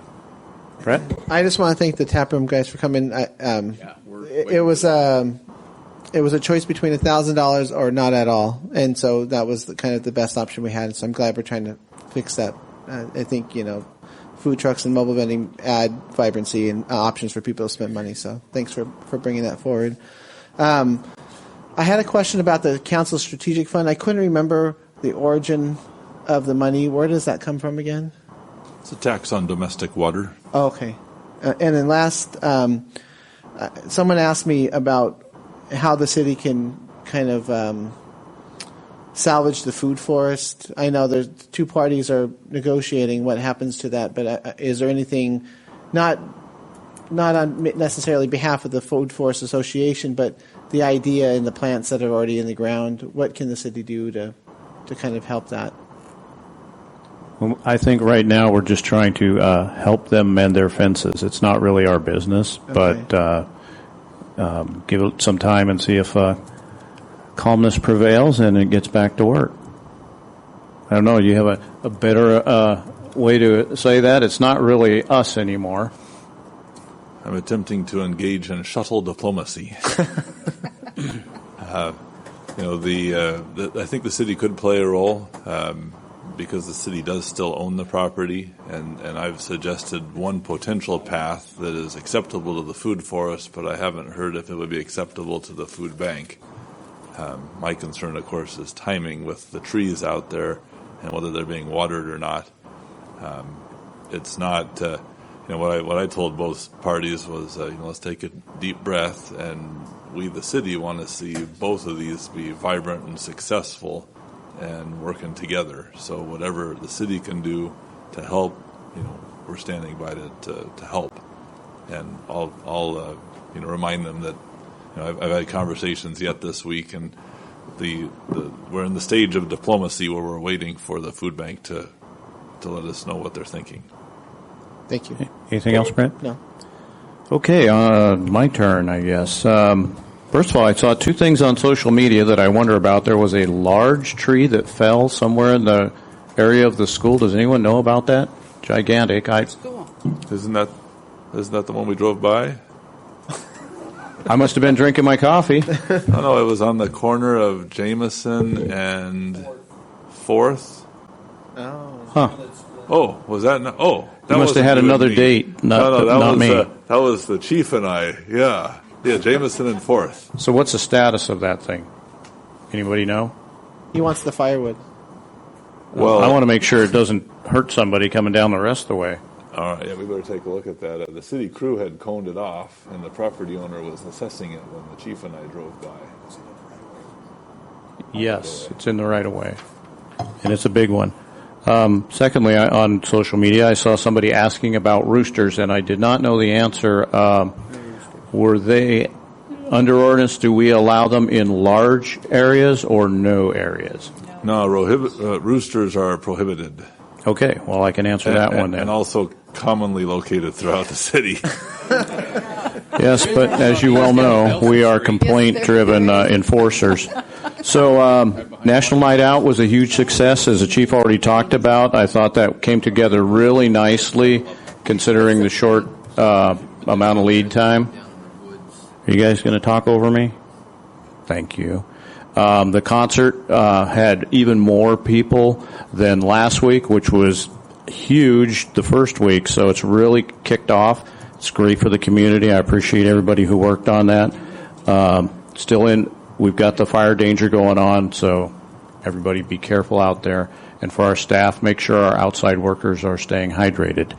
Brett? I just want to thank the taproom guys for coming. It was a choice between $1,000 or not at all, and so that was kind of the best option we had. So I'm glad we're trying to fix that. I think food trucks and mobile vending add vibrancy and options for people to spend money. So thanks for bringing that forward. I had a question about the council strategic fund. I couldn't remember the origin of the money. Where does that come from again? It's a tax on domestic water. Oh, okay. And then last, someone asked me about how the city can kind of salvage the food forest. I know there's 2 parties are negotiating what happens to that, but is there anything, not on necessarily behalf of the Food Forest Association, but the idea and the plants that are already in the ground, what can the city do to kind of help that? Well, I think right now we're just trying to help them mend their fences. It's not really our business, but give it some time and see if calmness prevails and it gets back to work. I don't know. Do you have a better way to say that? It's not really us anymore. I'm attempting to engage in shuttle diplomacy. I think the city could play a role because the city does still own the property, and I've suggested one potential path that is acceptable to the food forest, but I haven't heard if it would be acceptable to the food bank. My concern, of course, is timing with the trees out there and whether they're being watered or not. It's not, what I told both parties was, let's take a deep breath, and we, the city, want to see both of these be vibrant and successful and working together. So whatever the city can do to help, we're standing by to help. And I'll remind them that I've had conversations yet this week, and we're in the stage of diplomacy where we're waiting for the food bank to let us know what they're thinking. Thank you. Anything else, Brent? No. Okay, my turn, I guess. First of all, I saw 2 things on social media that I wonder about. There was a large tree that fell somewhere in the area of the school. Does anyone know about that? Gigantic. Isn't that the one we drove by? I must have been drinking my coffee. No, it was on the corner of Jameson and 4th. Huh. Oh, was that? That You must have had wasn't you and another me. date, not was me. That was the chief and I. Yeah, Jameson and 4th. So what's the status of that thing? Anybody know? He wants the firewood. Well, I want to make sure it doesn't hurt somebody coming down the rest of the way. All right, yeah, we better take a look at that. The city crew had coned it off, and the property owner was assessing it when the chief and I drove by. Yes, it's in the right of way, and it's a big one. Secondly, on social media, I saw somebody asking about roosters, and I did not know the answer. Were they under ordinance? Do we allow them in large areas or no areas? No, roosters are prohibited. Okay, well, I can answer that one then. And also commonly located throughout the city. Yes, but as you well know, we are complaint-driven enforcers. So National Night Out was a huge success, as the chief already talked about. I thought that came together really nicely, considering the short amount of lead time. Are you guys going to talk over me? Thank you. The concert had even more people than last week, which was huge the first week, so it's really kicked off. It's great for the community. I appreciate everybody who worked on that. We've got the fire danger going on, so everybody be careful out there. And for our staff, make sure our outside workers are staying hydrated.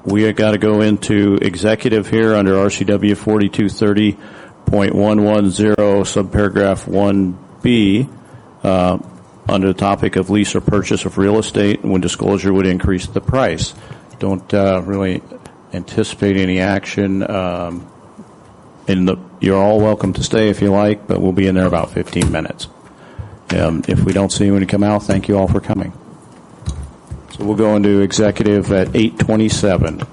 We have got to go into executive here under RCW 4230.110, subparagraph 1B, under the topic of lease or purchase of real estate when disclosure would increase the price. Don't really anticipate any action. You're all welcome to stay if you like, but we'll be in there about 15 minutes. If we don't see you when you come out, thank you all for coming. So we'll go into executive at 8:27.